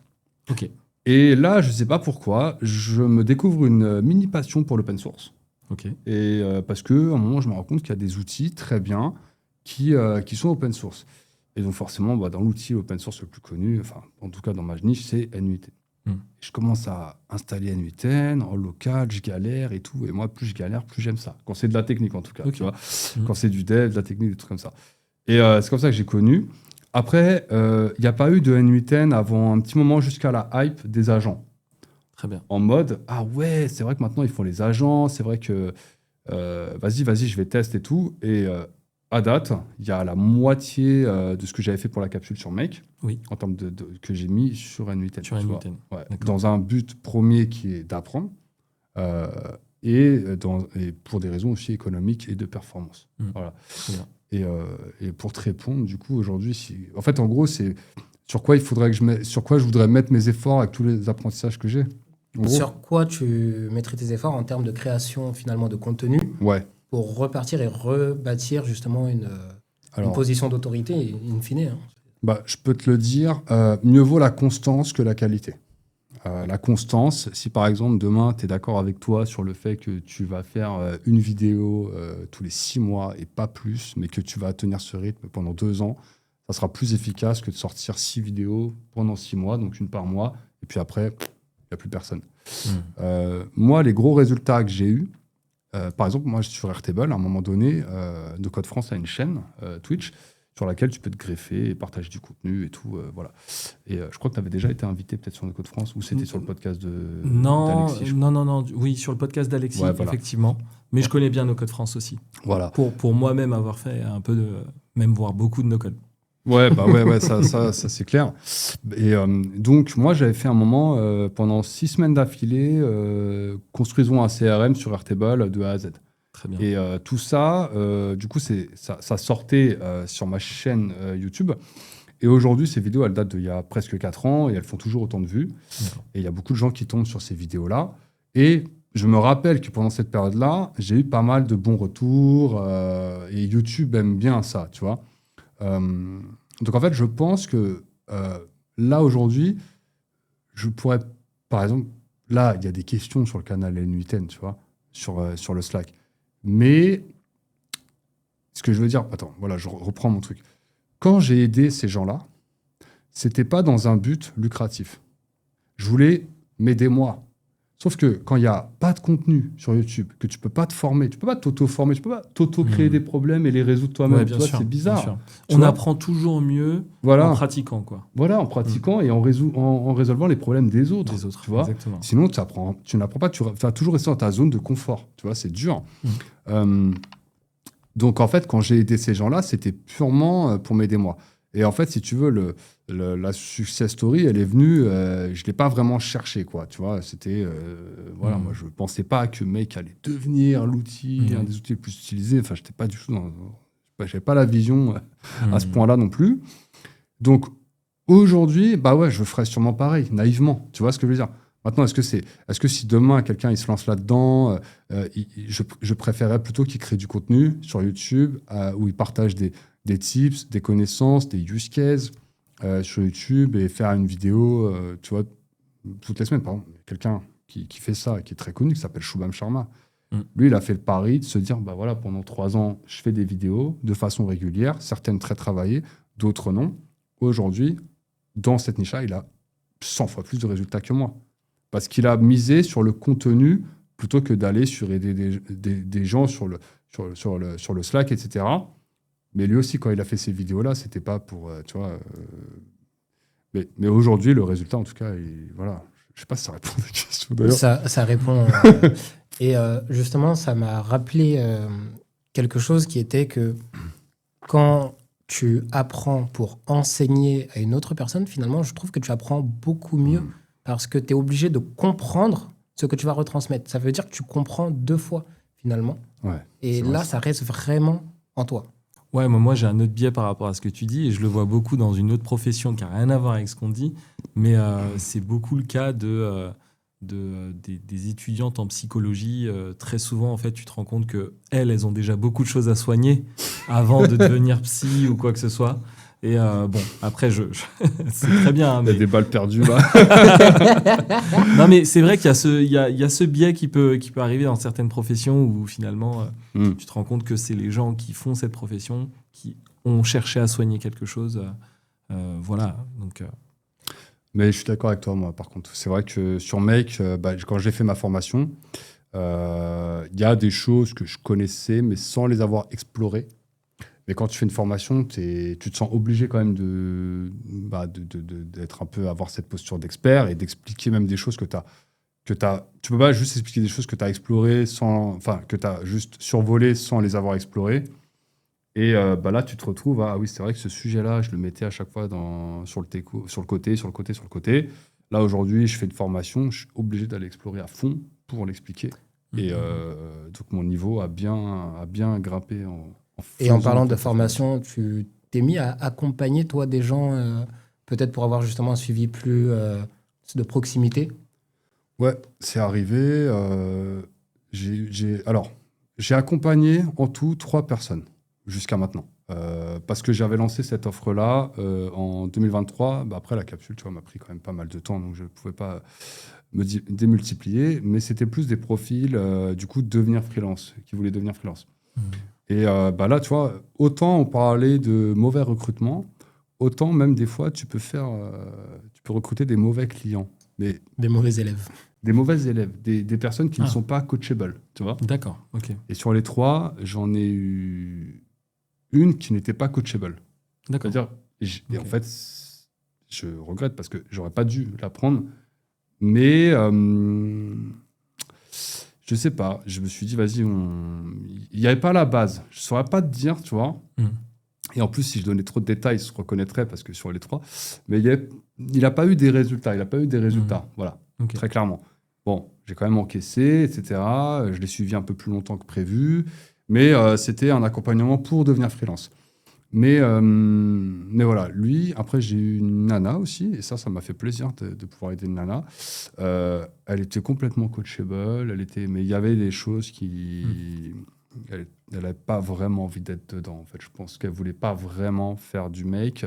Ok. Et là, je ne sais pas pourquoi, je me découvre une mini passion pour l'open source. Ok. Et parce qu'à un moment, je me rends compte qu'il y a des outils très bien qui sont open source. Et donc forcément, dans l'outil open source le plus connu, enfin, en tout cas dans ma niche, c'est N8N. Je commence à installer N8N en local, je galère et tout. Et moi, plus je galère, plus j'aime ça. Quand c'est de la technique, en tout cas. Tu vois. Quand c'est du dev, de la technique, des trucs comme ça. Et c'est comme ça que j'ai connu. Après, il n'y a pas eu de N8N avant un petit moment jusqu'à la hype des agents. Très bien. En mode, ah ouais, c'est vrai que maintenant, ils font les agents. C'est vrai que, vas-y, je vais tester et tout. Et à date, il y a la moitié de ce que j'avais fait pour la capsule sur Make, en termes que j'ai mis sur N8N. Sur N8N. Ouais, dans un but premier qui est d'apprendre et pour des raisons aussi économiques et de performance. Voilà. Et pour te répondre, du coup, aujourd'hui, en fait, en gros, c'est sur quoi je voudrais mettre mes efforts avec tous les apprentissages que j'ai. Sur quoi tu mettrais tes efforts en termes de création finalement de contenu pour repartir et rebâtir justement une position d'autorité in fine, hein. Je peux te le dire, mieux vaut la constance que la qualité. La constance, si par exemple demain tu es d'accord avec toi sur le fait que tu vas faire une vidéo tous les 6 mois et pas plus, mais que tu vas tenir ce rythme pendant 2 ans, ça sera plus efficace que de sortir 6 vidéos pendant 6 mois, donc une par mois, et puis après, il n'y a plus personne. Moi, les gros résultats que j'ai eus, par exemple, moi sur Airtable, à un moment donné, No Code France a une chaîne Twitch. sur laquelle tu peux te greffer et partager du contenu et tout. Voilà. Et je crois que tu avais déjà été invité peut-être sur No Code France ou c'était sur le podcast d'Alexis. Non. Oui, sur le podcast d'Alexis, Ouais, voilà. effectivement. Mais je connais bien No Code France aussi. Voilà. Pour moi-même avoir fait un peu même voir beaucoup de No Code. Ouais, ça c'est clair. Et donc, moi, j'avais fait un moment, pendant 6 semaines d'affilée, construisons un CRM sur Airtable de A à Z. Très bien. Et tout ça, du coup, ça sortait sur ma chaîne YouTube. Et aujourd'hui, ces vidéos, elles datent d'il y a presque 4 ans et elles font toujours autant de vues. D'accord. Et il y a beaucoup de gens qui tombent sur ces vidéos-là. Et je me rappelle que pendant cette période-là, j'ai eu pas mal de bons retours et YouTube aime bien ça, tu vois. Donc en fait, je pense que là, aujourd'hui, je pourrais, par exemple, là, il y a des questions sur le canal N8N, tu vois, sur le Slack. Mais ce que je veux dire, attends, voilà, je reprends mon truc. Quand j'ai aidé ces gens-là, c'était pas dans un but lucratif. Je voulais m'aider moi. Sauf que quand il n'y a pas de contenu sur YouTube, que tu peux pas te former, tu peux pas t'auto-former, tu peux pas t'auto-créer des problèmes et les résoudre toi-même. Ouais, tu bien vois, sûr, c'est bizarre. bien sûr. Tu On vois apprend toujours mieux Voilà. en pratiquant, quoi. Voilà, en pratiquant et en résolvant les problèmes des autres. Des autres, tu vois. exactement. Sinon, tu n'apprends pas, tu vas toujours rester dans ta zone de confort. Tu vois, c'est dur. Donc, en fait, quand j'ai aidé ces gens-là, c'était purement pour m'aider moi. Et en fait, si tu veux, la success story, elle est venue, je ne l'ai pas vraiment cherché, quoi. Tu vois, c'était, voilà, moi, je ne pensais pas que mec allait devenir l'outil, un des outils les plus utilisés. Enfin, je n'étais pas du tout j'avais pas la vision à ce point-là non plus. Donc, aujourd'hui, bah ouais, je ferais sûrement pareil, naïvement. Tu vois ce que je veux dire? Maintenant, est-ce que si demain, quelqu'un il se lance là-dedans, je préférerais plutôt qu'il crée du contenu sur YouTube, où il partage des tips, des connaissances, des use cases sur YouTube et faire une vidéo, tu vois, toutes les semaines. Par exemple, quelqu'un qui fait ça, qui est très connu, qui s'appelle Shubham Sharma. Lui, il a fait le pari de se dire, bah voilà, pendant 3 ans, je fais des vidéos de façon régulière, certaines très travaillées, d'autres non. Aujourd'hui, dans cette niche-là, il a 100 fois plus de résultats que moi. Parce qu'il a misé sur le contenu plutôt que d'aller sur aider des gens sur le Slack, etc. Mais lui aussi, quand il a fait ces vidéos-là, c'était pas pour, tu vois... Mais aujourd'hui, le résultat, en tout cas, voilà. Je sais pas si ça répond à la question, d'ailleurs. Ça répond. Et justement, ça m'a rappelé quelque chose qui était que quand tu apprends pour enseigner à une autre personne, finalement, je trouve que tu apprends beaucoup mieux parce que tu es obligé de comprendre ce que tu vas retransmettre. Ça veut dire que tu comprends 2 fois, finalement. Ouais, et là, ça reste vraiment en toi. Ouais, moi j'ai un autre biais par rapport à ce que tu dis et je le vois beaucoup dans une autre profession qui n'a rien à voir avec ce qu'on dit, mais c'est beaucoup le cas des étudiantes en psychologie. Très souvent, en fait, tu te rends compte qu'elles ont déjà beaucoup de choses à soigner avant de devenir psy ou quoi que ce soit. Et bon, après, c'est très bien. Il y a des balles perdues, là. Non, mais c'est vrai qu'il y a ce biais qui peut arriver dans certaines professions où finalement, tu te rends compte que c'est les gens qui font cette profession qui ont cherché à soigner quelque chose. Voilà. Donc, Mais je suis d'accord avec toi, moi, par contre. C'est vrai que sur Make, quand j'ai fait ma formation, il y a des choses que je connaissais, mais sans les avoir explorées. Mais quand tu fais une formation, tu te sens obligé quand même d'être un peu, avoir cette posture d'expert et d'expliquer même des choses que tu as. Tu peux pas juste expliquer des choses que tu as explorées que tu as juste survolées sans les avoir explorées. Et là, tu te retrouves, ah oui, c'est vrai que ce sujet-là, je le mettais à chaque fois sur le côté. Là, aujourd'hui, je fais une formation, je suis obligé d'aller explorer à fond pour l'expliquer. Et donc, mon niveau a bien grimpé Et en parlant de formation, tu t'es mis à accompagner, toi, des gens, peut-être pour avoir justement un suivi plus de proximité? Ouais, c'est arrivé. J'ai accompagné en tout 3 personnes jusqu'à maintenant. Parce que j'avais lancé cette offre-là en 2023. Après, la capsule, tu vois, m'a pris quand même pas mal de temps, donc je ne pouvais pas me démultiplier. Mais c'était plus des profils, du coup, qui voulaient devenir freelance. Et là, tu vois, autant on parlait de mauvais recrutement, autant même des fois, tu peux recruter des mauvais clients. Mais des mauvais élèves. Des mauvais élèves, des personnes qui ne sont pas coachables, tu vois. D'accord, ok. Et sur les 3, j'en ai eu une qui n'était pas coachable. D'accord. C'est-à-dire, et en fait, je regrette parce que j'aurais pas dû la prendre. Mais je sais pas. Je me suis dit, vas-y, il n'y avait pas la base. Je saurais pas te dire, tu vois. Et en plus, si je donnais trop de détails, il se reconnaîtrait parce que sur les 3. Mais il n'a pas eu des résultats. Voilà, très clairement. Bon, j'ai quand même encaissé, etc. Je l'ai suivi un peu plus longtemps que prévu. Mais c'était un accompagnement pour devenir freelance. Mais voilà, lui, après, j'ai eu une nana aussi. Et ça m'a fait plaisir de pouvoir aider une nana. Elle était complètement coachable. Mais il y avait des choses qui... Elle n'avait pas vraiment envie d'être dedans. En fait, je pense qu'elle voulait pas vraiment faire du make.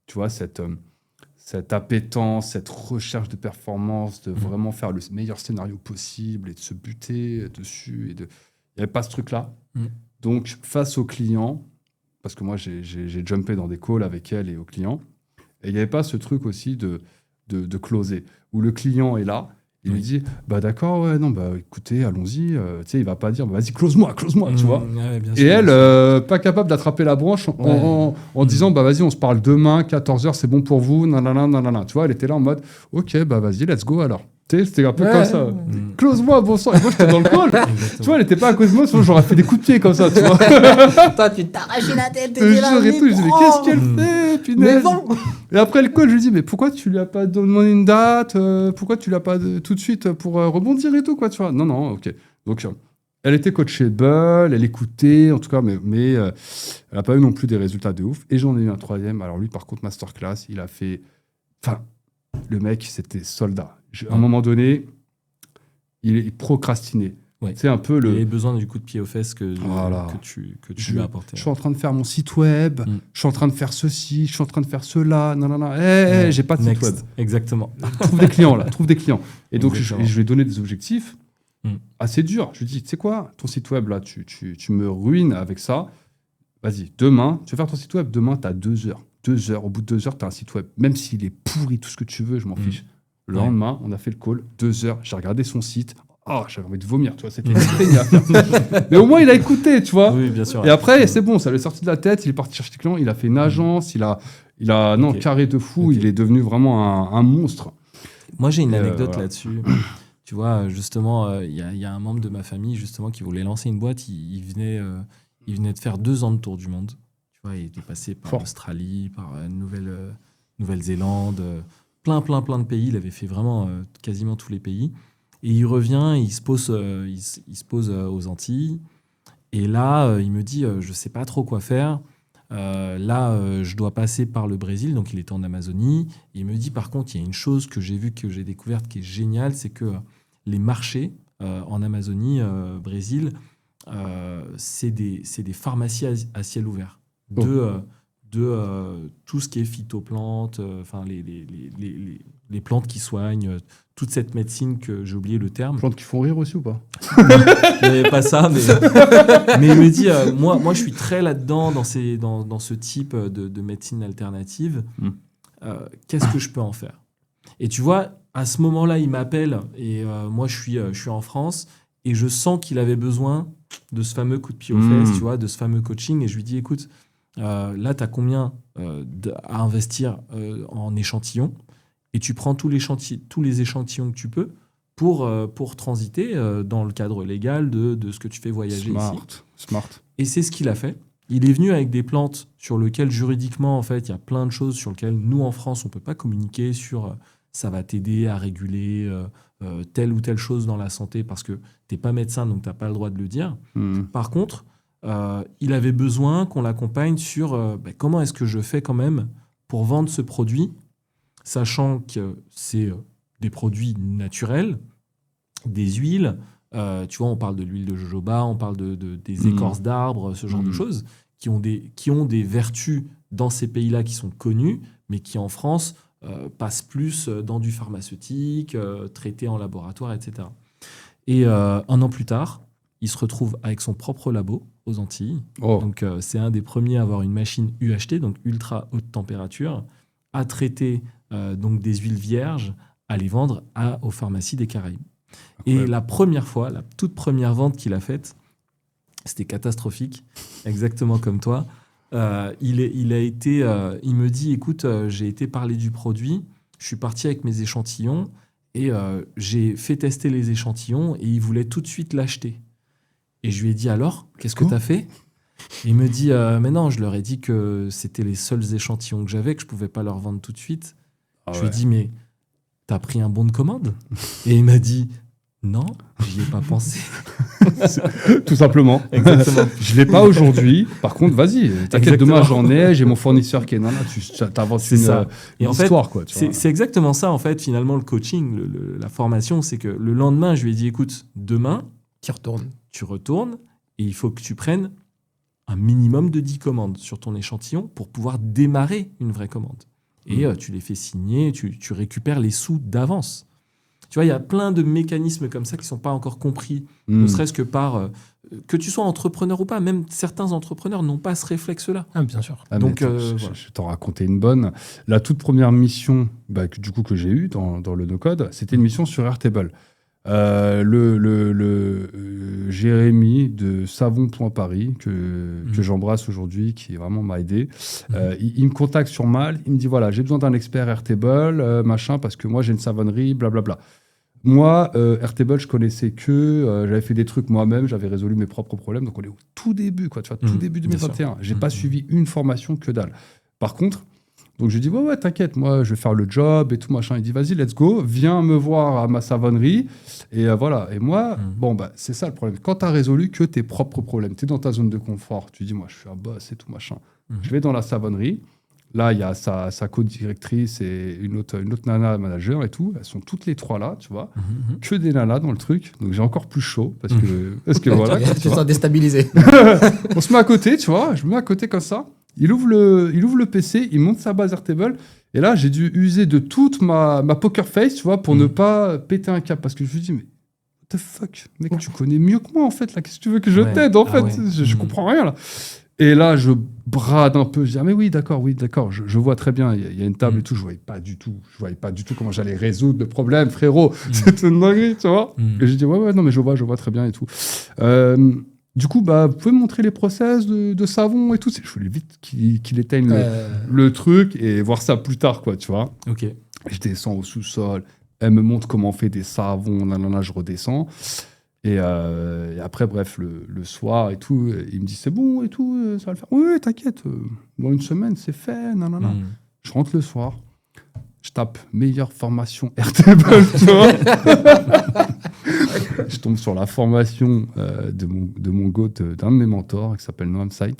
Tu vois, cette appétence, cette recherche de performance, de vraiment faire le meilleur scénario possible et de se buter dessus. Il n'y avait pas ce truc-là. Donc, face aux clients, parce que moi, j'ai jumpé dans des calls avec elle et aux clients, et il n'y avait pas ce truc aussi de closer, où le client est là. Il lui dit, bah d'accord, ouais, non, bah écoutez, allons-y. Tu sais, il va pas dire, bah, vas-y, close-moi, tu vois. Ouais, bien et sûr, elle, pas capable d'attraper la branche en disant, bah vas-y, on se parle demain, 14h, c'est bon pour vous, nanana. Tu vois, elle était là en mode, ok, bah vas-y, let's go alors. Tu sais, c'était un peu comme ça. Close-moi, bon sang. Et moi, j'étais dans le call. Tu vois, elle était pas à cause de moi, sinon j'aurais fait des coups de pied comme ça, tu vois. Toi, tu t'arrachais la tête, Je lui dis, mais qu'est-ce qu'elle fait, punaise. Et après le call, je lui dis, mais pourquoi tu lui as pas demandé une date pourquoi tu l'as pas tout de suite pour rebondir et tout, quoi, tu vois. Non, ok. Donc, elle était coachable, elle écoutait, en tout cas, mais elle n'a pas eu non plus des résultats de ouf. Et j'en ai eu un troisième. Alors lui, par contre, masterclass, il a fait... Enfin, le mec, c'était soldat. À un moment donné, il procrastinait. Ouais. C'est un peu le... Il avait besoin du coup de pied aux fesses que tu lui as apporté. Je suis en train de faire mon site web, je suis en train de faire ceci, je suis en train de faire cela, j'ai pas de site web. Exactement. Trouve des clients. Et donc, je lui ai donné des objectifs assez durs. Je lui ai dit, tu sais quoi, ton site web, là, tu me ruines avec ça. Vas-y, demain, tu veux faire ton site web, demain, tu as 2 heures. 2 heures, au bout de 2 heures, tu as un site web. Même s'il est pourri, tout ce que tu veux, je m'en fiche. Le lendemain, on a fait le call, 2 heures, j'ai regardé son site. Oh, j'avais envie de vomir, tu vois, c'était à faire. Mais au moins, il a écouté, tu vois. Oui, bien sûr. Et après, c'est bon, ça lui est sorti de la tête, il est parti chercher des clients, il a fait une agence, il a carré de fou, il est devenu vraiment un monstre. Moi, j'ai une anecdote là-dessus. Tu vois, justement, il y a un membre de ma famille, justement, qui voulait lancer une boîte. Il venait de faire 2 ans de tour du monde. Tu vois, il était passé par l'Australie, par Nouvelle-Zélande, plein de pays. Il avait fait vraiment quasiment tous les pays. Et il revient, il se pose aux Antilles. Et là, il me dit, je ne sais pas trop quoi faire. Je dois passer par le Brésil. Donc, il était en Amazonie. Et il me dit, par contre, il y a une chose que j'ai découverte qui est géniale, c'est que les marchés en Amazonie, Brésil, c'est des pharmacies à ciel ouvert. De tout ce qui est phytoplantes, les plantes qui soignent, toute cette médecine que j'ai oublié le terme. Plantes qui font rire aussi ou pas? Mais pas ça, mais il me dit, moi je suis très là-dedans dans ce type de médecine alternative. Qu'est-ce que je peux en faire? Et tu vois, à ce moment-là, il m'appelle et moi je suis en France et je sens qu'il avait besoin de ce fameux coup de pied aux fesses, tu vois, de ce fameux coaching. Et je lui dis, écoute, là, tu as combien à investir en échantillons? Et tu prends tous les échantillons que tu peux pour transiter dans le cadre légal de ce que tu fais voyager ici. Smart. Et c'est ce qu'il a fait. Il est venu avec des plantes sur lesquelles, juridiquement, en fait, il y a plein de choses sur lesquelles, nous, en France, on ne peut pas communiquer sur ça va t'aider à réguler telle ou telle chose dans la santé parce que tu n'es pas médecin, donc tu n'as pas le droit de le dire. Par contre, il avait besoin qu'on l'accompagne sur comment est-ce que je fais quand même pour vendre ce produit, sachant que c'est des produits naturels, des huiles. Tu vois, on parle de l'huile de jojoba, on parle des écorces d'arbres, ce genre de choses, qui ont des vertus dans ces pays-là qui sont connues, mais qui en France passent plus dans du pharmaceutique, traités en laboratoire, etc. Et 1 an plus tard, il se retrouve avec son propre labo aux Antilles. Donc, c'est un des premiers à avoir une machine UHT, donc ultra haute température, à traiter donc des huiles vierges, à les vendre aux pharmacies des Caraïbes. Et la toute première vente qu'il a faite, c'était catastrophique, exactement comme toi. il me dit, écoute, j'ai été parler du produit, je suis parti avec mes échantillons et j'ai fait tester les échantillons et il voulait tout de suite l'acheter. Et je lui ai dit, alors, qu'est-ce que tu as fait ? Et il me dit, mais non, je leur ai dit que c'était les seuls échantillons que j'avais, que je ne pouvais pas leur vendre tout de suite. Je lui ai dit, mais t'as pris un bon de commande ? Et il m'a dit, non, j'y ai pas pensé. Tout simplement. Exactement. Je l'ai pas aujourd'hui. Par contre, vas-y, t'inquiète, demain j'en ai, j'ai mon fournisseur qui est là, tu t'avances une histoire. Quoi, c'est exactement ça, en fait, finalement, le coaching, la formation, c'est que le lendemain, je lui ai dit, écoute, demain, tu retournes et il faut que tu prennes un minimum de 10 commandes sur ton échantillon pour pouvoir démarrer une vraie commande. Et tu les fais signer, tu récupères les sous d'avance. Tu vois, il y a plein de mécanismes comme ça qui ne sont pas encore compris, ne serait-ce que par... que tu sois entrepreneur ou pas, même certains entrepreneurs n'ont pas ce réflexe-là. Ah, bien sûr. Donc, voilà. Je vais t'en raconter une bonne. La toute première mission que j'ai eue dans le no-code, c'était une mission sur Airtable. Jérémy de Savon.Paris, que j'embrasse aujourd'hui, qui vraiment m'a aidé. Il me contacte sur Malte, il me dit voilà, j'ai besoin d'un expert Airtable, machin, parce que moi j'ai une savonnerie, blablabla. Moi, Airtable, je connaissais j'avais fait des trucs moi-même, j'avais résolu mes propres problèmes, donc on est au tout début, quoi, tu vois, tout début 2021. J'ai pas suivi une formation, que dalle. Par contre, donc je lui dis ouais, t'inquiète, moi je vais faire le job et tout machin. Il dit vas-y, let's go, viens me voir à ma savonnerie. Et voilà. Et moi, c'est ça le problème. Quand t'as résolu que tes propres problèmes, t'es dans ta zone de confort, tu dis moi je suis un boss et tout machin. Je vais dans la savonnerie. Là, il y a sa co-directrice et une autre nana manager et tout. Elles sont toutes les trois là, tu vois. Que des nanas dans le truc. Donc j'ai encore plus chaud parce que voilà. Tu te sens déstabilisé. On se met à côté, tu vois. Je me mets à côté comme ça. Il ouvre le PC, il monte sa base Airtable. Et là, j'ai dû user de toute ma poker face, tu vois, pour ne pas péter un câble. Parce que je me dis, mais what the fuck, mec, tu connais mieux que moi, en fait. Là, qu'est-ce que tu veux que je t'aide, en fait Je comprends rien, là. Et là, je brade un peu. Je dis, ah, mais oui, d'accord, je vois très bien. Il y a une table et tout. Je voyais pas du tout comment j'allais résoudre le problème, frérot. C'est une dinguerie, tu vois. Et je dis, ouais, non, mais je vois très bien et tout. Du coup, vous pouvez me montrer les process de savon et tout. Je voulais vite qu'il éteigne le truc et voir ça plus tard, quoi, tu vois. Ok. Je descends au sous-sol. Elle me montre comment on fait des savons. Nanana, je redescends. Et après, bref, le soir et tout, il me dit c'est bon et tout, ça va le faire. Oui, t'inquiète, dans une semaine, c'est fait. Nanana. Je rentre le soir. Je tape meilleure formation Airtable, tu vois. Je tombe sur la formation de mon goat, d'un de mes mentors, qui s'appelle Noam Sai.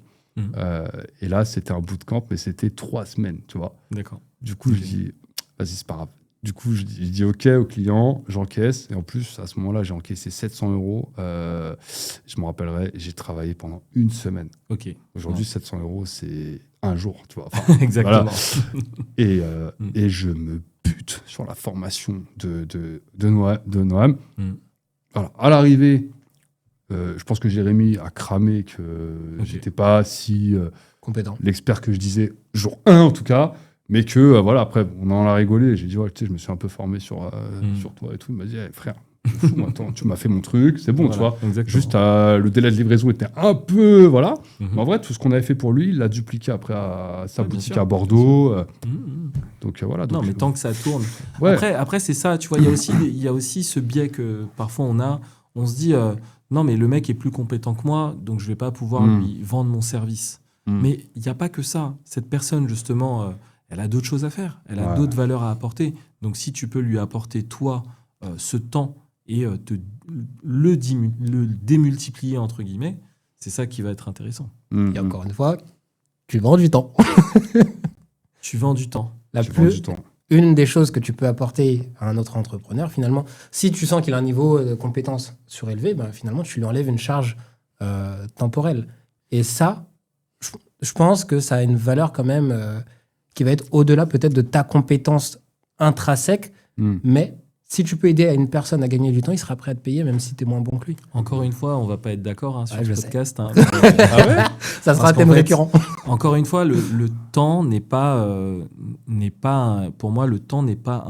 Et là, c'était un bootcamp, mais c'était 3 semaines, tu vois. D'accord. Du coup, je dis, vas-y, c'est pas grave. Du coup, je dis OK au client, j'encaisse. Et en plus, à ce moment-là, j'ai encaissé 700 €. Je me rappellerai, j'ai travaillé pendant 1 semaine. Ok. Aujourd'hui, 700 €, c'est un jour, tu vois. Enfin, exactement. Voilà. Et je me bute sur la formation de Noam. Voilà. À l'arrivée, je pense que Jérémy a cramé que j'étais pas si compétent. L'expert que je disais, jour 1 en tout cas. Mais que, voilà, après, on en a rigolé. J'ai dit, ouais, tu sais, je me suis un peu formé sur toi et tout. Il m'a dit, frère, attends, tu m'as fait mon truc, c'est bon, voilà, tu vois. Exactement. Juste, le délai de livraison était un peu, voilà. Mais en vrai, tout ce qu'on avait fait pour lui, il l'a dupliqué après à sa boutique à Bordeaux. Donc, voilà. Donc, non, mais tant que ça tourne. Ouais. Après, c'est ça, tu vois, il y a aussi ce biais que parfois on se dit, non, mais le mec est plus compétent que moi, donc je vais pas pouvoir lui vendre mon service. Mais il n'y a pas que ça. Cette personne, justement... elle a d'autres choses à faire, elle a d'autres valeurs à apporter. Donc, si tu peux lui apporter, toi, ce temps et le démultiplier, entre guillemets, c'est ça qui va être intéressant. Et encore une fois, tu vends du temps. Tu vends du temps. Une des choses que tu peux apporter à un autre entrepreneur, finalement, si tu sens qu'il a un niveau de compétence surélevé, finalement, tu lui enlèves une charge temporelle. Et ça, je pense que ça a une valeur quand même... qui va être au-delà peut-être de ta compétence intrinsèque, mais si tu peux aider à une personne à gagner du temps, il sera prêt à te payer même si tu es moins bon que lui. Encore une fois, on ne va pas être d'accord sur ce podcast. Ça sera un thème récurrent. Encore une fois, le temps n'est pas... pour moi, le temps n'est pas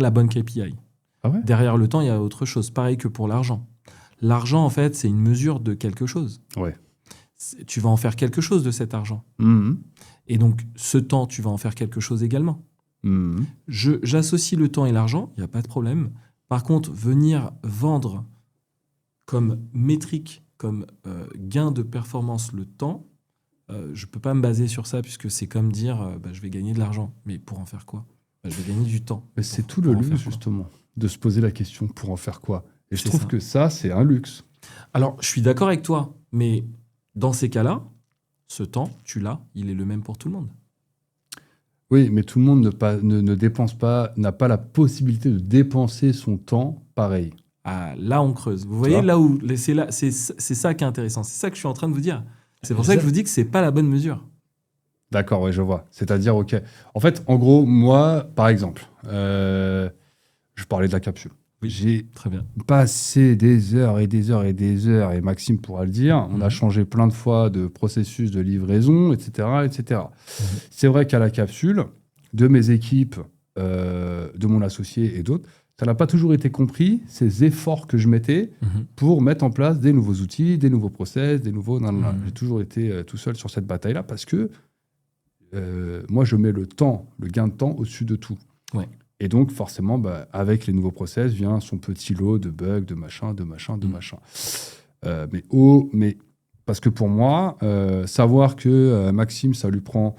la bonne KPI. Ah ouais ? Derrière le temps, il y a autre chose. Pareil que pour l'argent. L'argent, en fait, c'est une mesure de quelque chose. Ouais. tu vas en faire quelque chose de cet argent. Et donc, ce temps, tu vas en faire quelque chose également. J'associe le temps et l'argent, il n'y a pas de problème. Par contre, venir vendre comme métrique, comme gain de performance le temps, je ne peux pas me baser sur ça, puisque c'est comme dire je vais gagner de l'argent. Mais pour en faire quoi ? Je vais gagner du temps. Mais c'est tout le luxe, justement, de se poser la question pour en faire quoi. Et je trouve que ça, c'est un luxe. Alors, je suis d'accord avec toi, mais dans ces cas-là, ce temps, tu l'as, il est le même pour tout le monde. Oui, mais tout le monde ne dépense pas, n'a pas la possibilité de dépenser son temps pareil. Ah, là, on creuse. Vous voyez, c'est ça qui est intéressant. C'est ça que je suis en train de vous dire. C'est pour ça que je vous dis que c'est pas la bonne mesure. D'accord, oui, je vois. C'est-à-dire, OK. En fait, en gros, moi, par exemple, je parlais de la capsule. Oui, j'ai très bien. passé des heures et des heures et des heures, et Maxime pourra le dire, on a changé plein de fois de processus de livraison, etc. etc. C'est vrai qu'à la capsule, de mes équipes, de mon associé et d'autres, ça n'a pas toujours été compris, ces efforts que je mettais pour mettre en place des nouveaux outils, des nouveaux process, des nouveaux... J'ai toujours été tout seul sur cette bataille-là parce que moi, je mets le gain de temps au-dessus de tout. Ouais. Et donc, forcément, avec les nouveaux process, vient son petit lot de bugs, de machin. Mais parce que pour moi, savoir que Maxime, ça lui prend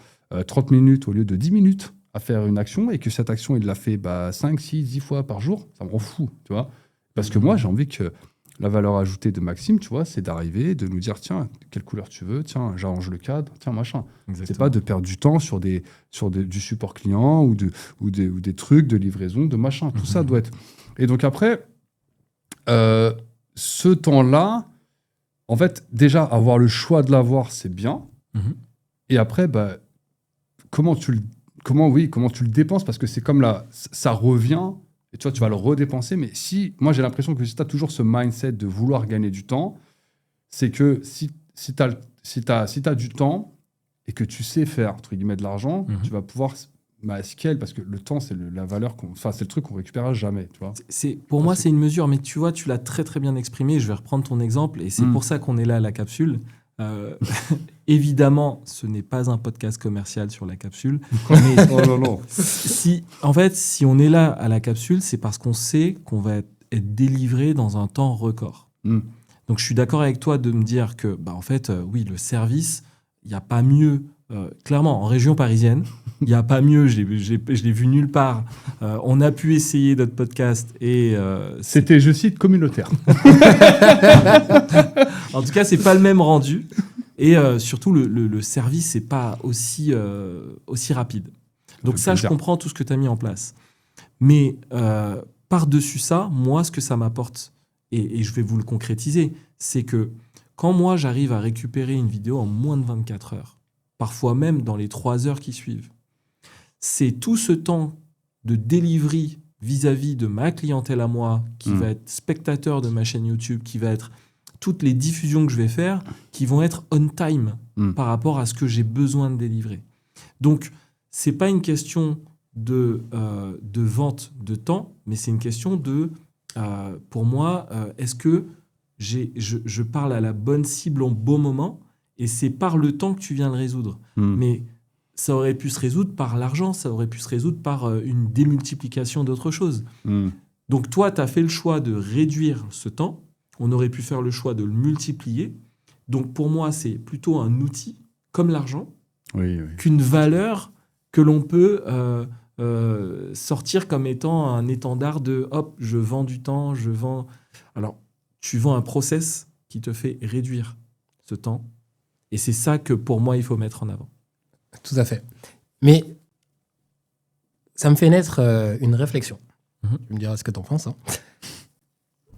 30 minutes au lieu de 10 minutes à faire une action et que cette action, il l'a fait 5, 6, 10 fois par jour, ça me rend fou, tu vois. Parce que moi, j'ai envie que la valeur ajoutée de Maxime, tu vois, c'est d'arriver, de nous dire, tiens, quelle couleur tu veux, tiens, j'arrange le cadre, tiens, machin. Exactement. C'est pas de perdre du temps sur du support client ou des trucs de livraison, de machin. Tout ça doit être... Et donc après, ce temps-là, en fait, déjà, avoir le choix de l'avoir, c'est bien. Et après, comment tu le dépenses, parce que c'est comme là, ça revient... Et tu vois, tu vas le redépenser. Mais moi, j'ai l'impression que si tu as toujours ce mindset de vouloir gagner du temps, c'est que si tu as du temps et que tu sais faire, entre guillemets, de l'argent, tu vas pouvoir scale, parce que le temps, c'est la valeur c'est le truc qu'on récupérera jamais. Tu vois. Pour moi, c'est une mesure. Mais tu vois, tu l'as très, très bien exprimé. Je vais reprendre ton exemple. Et c'est pour ça qu'on est là à la capsule. Évidemment, ce n'est pas un podcast commercial sur la capsule. Mais non. Si on est là à la capsule, c'est parce qu'on sait qu'on va être délivré dans un temps record. Donc, je suis d'accord avec toi de me dire que, en fait, oui, le service, il n'y a pas mieux. Clairement, en région parisienne, il n'y a pas mieux. Je l'ai vu nulle part. On a pu essayer notre podcast et... C'était, je cite, communautaire. En tout cas, c'est pas le même rendu. Et surtout, le service n'est pas aussi rapide. Donc ça, je comprends tout ce que tu as mis en place. Mais par-dessus ça, moi, ce que ça m'apporte, et je vais vous le concrétiser, c'est que quand moi, j'arrive à récupérer une vidéo en moins de 24 heures, parfois même dans les 3 heures qui suivent, c'est tout ce temps de delivery vis-à-vis de ma clientèle à moi, qui va être spectateur de ma chaîne YouTube, qui va être toutes les diffusions que je vais faire, qui vont être on time par rapport à ce que j'ai besoin de délivrer. Donc, c'est pas une question de vente de temps, mais c'est une question de, pour moi, est-ce que je parle à la bonne cible au bon moment, et c'est par le temps que tu viens le résoudre. Mais ça aurait pu se résoudre par l'argent, ça aurait pu se résoudre par une démultiplication d'autres choses. Donc toi, tu as fait le choix de réduire ce temps, on aurait pu faire le choix de le multiplier. Donc pour moi, c'est plutôt un outil, comme l'argent, qu'une valeur que l'on peut sortir comme étant un étendard de « hop, je vends du temps, je vends… » Alors, tu vends un process qui te fait réduire ce temps. Et c'est ça que, pour moi, il faut mettre en avant. Tout à fait. Mais ça me fait naître une réflexion. Tu me diras ce que tu en penses.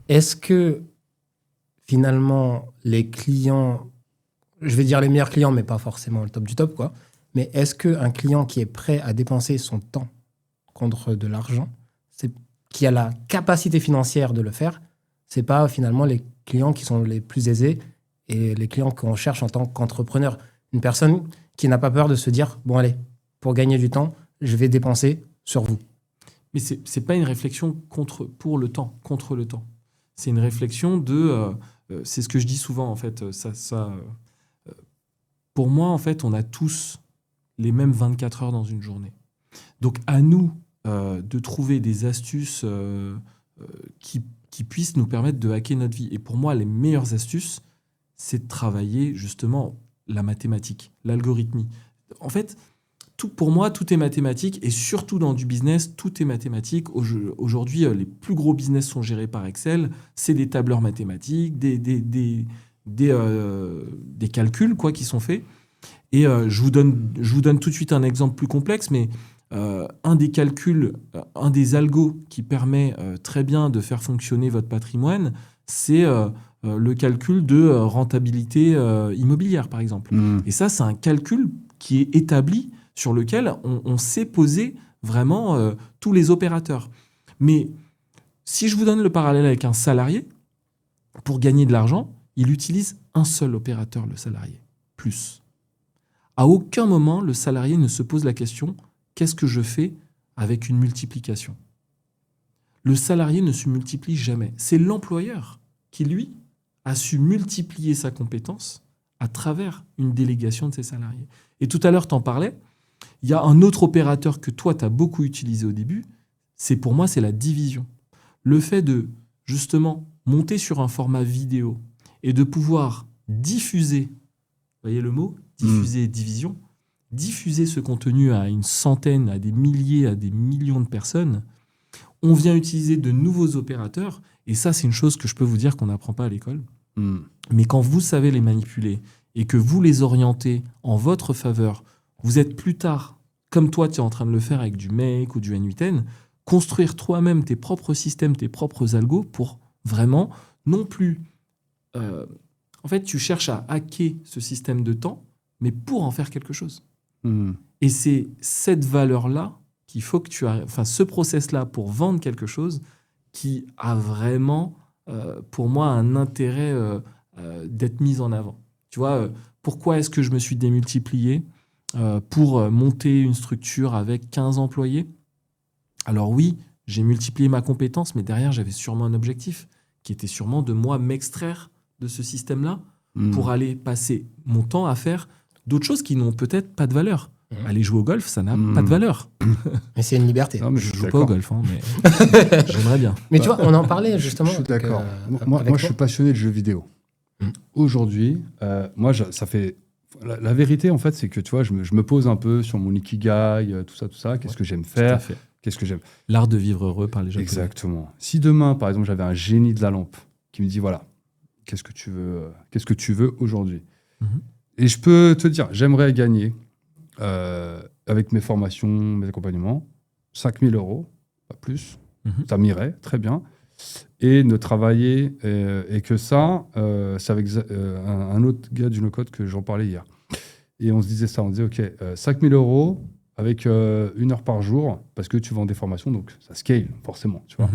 Est-ce que, finalement, les clients, je vais dire les meilleurs clients, mais pas forcément le top du top, quoi, mais est-ce qu'un client qui est prêt à dépenser son temps contre de l'argent, qui a la capacité financière de le faire, c'est pas finalement les clients qui sont les plus aisés et les clients qu'on cherche en tant qu'entrepreneur. Une personne qui n'a pas peur de se dire, bon allez, pour gagner du temps, je vais dépenser sur vous. Mais c'est pas une réflexion contre le temps. C'est une réflexion de... c'est ce que je dis souvent, en fait. pour moi, en fait, on a tous les mêmes 24 heures dans une journée. Donc, à nous de trouver des astuces qui puissent nous permettre de hacker notre vie. Et pour moi, les meilleures astuces, c'est de travailler justement la mathématique, l'algorithmie. En fait, pour moi, tout est mathématique, et surtout dans du business, tout est mathématique. Aujourd'hui, les plus gros business sont gérés par Excel. C'est des tableurs mathématiques, des calculs qui sont faits. Et je vous donne tout de suite un exemple plus complexe, mais un des calculs, un des algos qui permet très bien de faire fonctionner votre patrimoine, c'est le calcul de rentabilité immobilière, par exemple. Et ça, c'est un calcul qui est établi, sur lequel on sait poser vraiment tous les opérateurs. Mais si je vous donne le parallèle avec un salarié, pour gagner de l'argent, il utilise un seul opérateur, le salarié, plus. À aucun moment, le salarié ne se pose la question « qu'est-ce que je fais avec une multiplication ?» Le salarié ne se multiplie jamais. C'est l'employeur qui, lui, a su multiplier sa compétence à travers une délégation de ses salariés. Et tout à l'heure, tu en parlais, il y a un autre opérateur que toi, tu as beaucoup utilisé au début, pour moi, c'est la division. Le fait de, justement, monter sur un format vidéo et de pouvoir diffuser, vous voyez le mot ? Diffuser, division, diffuser ce contenu à une centaine, à des milliers, à des millions de personnes, on vient utiliser de nouveaux opérateurs, et ça, c'est une chose que je peux vous dire qu'on n'apprend pas à l'école. Mais quand vous savez les manipuler et que vous les orientez en votre faveur, vous êtes plus tard, comme toi, tu es en train de le faire avec du Make ou du N8N, construire toi-même tes propres systèmes, tes propres algos pour vraiment, non plus... en fait, tu cherches à hacker ce système de temps, mais pour en faire quelque chose. Et c'est cette valeur-là qu'il faut que tu arrives... Enfin, ce process-là pour vendre quelque chose qui a vraiment, pour moi, un intérêt d'être mis en avant. Tu vois, pourquoi est-ce que je me suis démultiplié pour monter une structure avec 15 employés? Alors oui, j'ai multiplié ma compétence, mais derrière, j'avais sûrement un objectif qui était sûrement de moi m'extraire de ce système-là pour aller passer mon temps à faire d'autres choses qui n'ont peut-être pas de valeur. Aller jouer au golf, ça n'a pas de valeur. Mais c'est une liberté. Non, mais Je joue pas au golf, mais j'aimerais bien. Mais tu vois, on en parlait justement. Je suis d'accord. Moi, je suis passionné de jeux vidéo. Aujourd'hui, moi, ça fait... La vérité, en fait, c'est que tu vois, je me pose un peu sur mon ikigai, tout ça. Qu'est-ce que j'aime faire? Qu'est-ce que j'aime? L'art de vivre heureux par les jeux. Exactement. Si demain, par exemple, j'avais un génie de la lampe qui me dit, voilà, qu'est-ce que tu veux aujourd'hui? Et je peux te dire, j'aimerais gagner, avec mes formations, mes accompagnements, 5 000 €, pas plus. Ça m'irait, très bien. Et ne travailler, et que ça, c'est avec un autre gars du no-code que j'en parlais hier. Et on se disait ça, on disait, OK, 5 000 € avec 1 heure par jour, parce que tu vends des formations, donc ça scale, forcément, tu vois.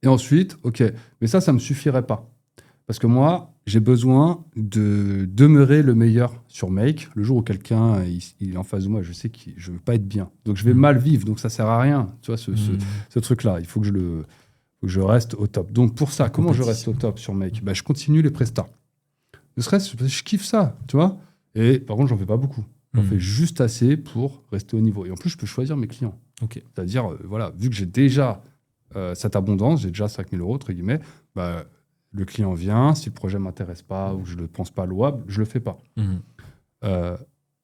Et ensuite, OK, mais ça me suffirait pas. Parce que moi, j'ai besoin de demeurer le meilleur sur Make. Le jour où quelqu'un il est en face de moi, je sais que je ne veux pas être bien. Donc, je vais mal vivre. Donc, ça ne sert à rien, tu vois, ce truc-là. Il faut que je reste au top. Donc, pour ça, comment je reste au top sur Make? Je continue les prestats. Ne serait-ce que je kiffe ça, tu vois. Et par contre, j'en fais pas beaucoup. J'en fais juste assez pour rester au niveau. Et en plus, je peux choisir mes clients. C'est-à-dire, voilà, vu que j'ai déjà cette abondance, j'ai déjà 5 000 €, entre guillemets, le client vient, si le projet ne m'intéresse pas ou que je ne le pense pas louable, je ne le fais pas.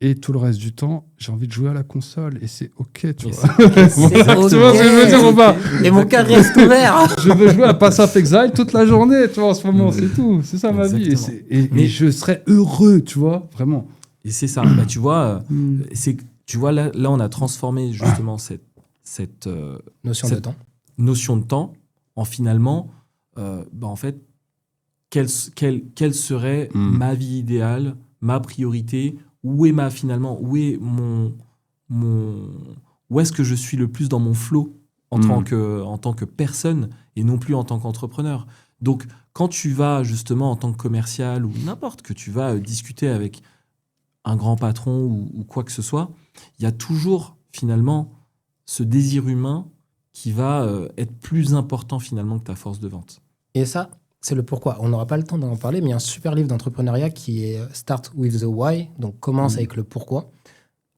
Et tout le reste du temps, j'ai envie de jouer à la console et c'est OK, tu vois. Tu vois ce que je veux dire, Robin? Et mon cœur reste ouvert. Je veux jouer à Path of Exile toute la journée, tu vois, en ce moment, c'est tout. C'est ça ma vie. Mais je serais heureux, tu vois, vraiment. Et c'est ça. Tu vois, là, on a transformé justement cette notion de temps en finalement, en fait, quelle serait ma vie idéale, ma priorité, où est est-ce que je suis le plus dans mon flow en tant que personne et non plus en tant qu'entrepreneur. Donc, quand tu vas justement en tant que commercial ou n'importe, que tu vas discuter avec un grand patron ou quoi que ce soit, il y a toujours finalement ce désir humain qui va être plus important finalement que ta force de vente. Et ça, c'est le pourquoi. On n'aura pas le temps d'en parler, mais il y a un super livre d'entrepreneuriat qui est Start with the Why, donc commence avec le pourquoi.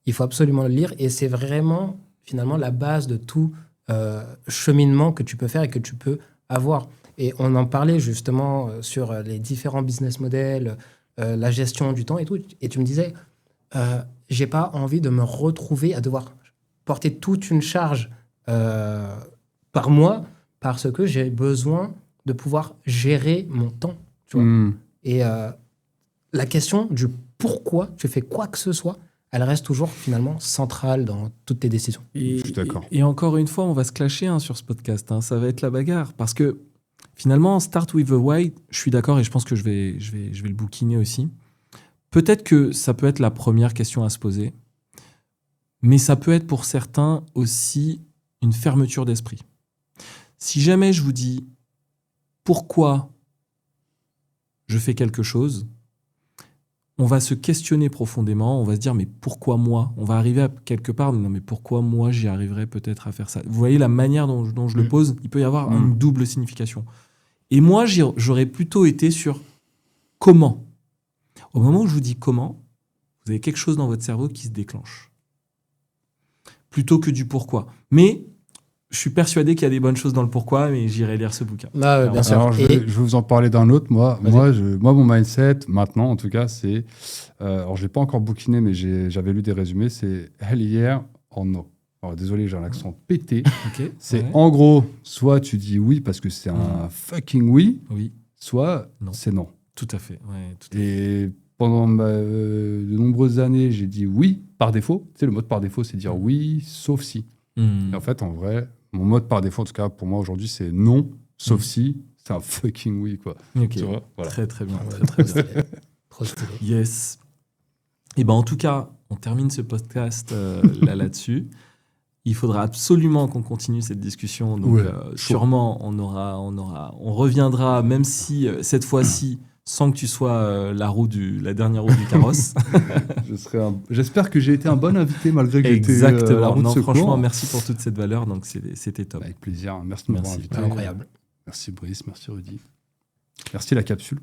Il faut absolument le lire et c'est vraiment finalement la base de tout cheminement que tu peux faire et que tu peux avoir. Et on en parlait justement sur les différents business models, la gestion du temps et tout. Et tu me disais, j'ai pas envie de me retrouver à devoir porter toute une charge par mois parce que j'ai besoin de pouvoir gérer mon temps. Tu vois. Et la question du pourquoi tu fais quoi que ce soit, elle reste toujours finalement centrale dans toutes tes décisions. Je suis d'accord. Et encore une fois, on va se clasher sur ce podcast. Ça va être la bagarre. Parce que finalement, Start with the Why, je suis d'accord et je pense que je vais le bouquiner aussi. Peut-être que ça peut être la première question à se poser, mais ça peut être pour certains aussi une fermeture d'esprit. Si jamais je vous dis pourquoi je fais quelque chose, on va se questionner profondément, on va se dire mais pourquoi moi ? On va arriver à quelque part, non mais pourquoi moi j'y arriverais peut-être à faire ça ? Vous voyez la manière dont je le pose, il peut y avoir une double signification. Et moi j'aurais plutôt été sur comment. Au moment où je vous dis comment, vous avez quelque chose dans votre cerveau qui se déclenche. Plutôt que du pourquoi. Mais je suis persuadé qu'il y a des bonnes choses dans le pourquoi, mais j'irai lire ce bouquin. Bien sûr. Alors, je vais vous en parler d'un autre. Moi, mon mindset, maintenant, en tout cas, c'est... alors, je l'ai pas encore bouquiné, mais j'avais lu des résumés. C'est « Hell yeah or no ». Alors, désolé, j'ai un accent pété. Okay, c'est en gros, soit tu dis oui parce que c'est un fucking oui, soit non. C'est non. Tout à fait. Ouais, Et pendant de nombreuses années, j'ai dit oui par défaut. Tu sais, le mode par défaut, c'est dire oui, sauf si. Et en fait, en vrai, mon mode par défaut, en tout cas pour moi aujourd'hui, c'est non, sauf si c'est un fucking oui, quoi. Okay. Tu vois, voilà. Très, très bien. Très bien. Trop stylé. Yes. Et en tout cas, on termine ce podcast là-dessus. Il faudra absolument qu'on continue cette discussion. Donc, sûrement, on reviendra, même si cette fois-ci, sans que tu sois la dernière roue du carrosse. J'espère que j'ai été un bon invité malgré que j'étais la roue de secours. Franchement, merci pour toute cette valeur. Donc, c'était top. Avec plaisir. Merci de m'avoir invité. Incroyable. Merci Brice, merci Rudy. Merci la capsule.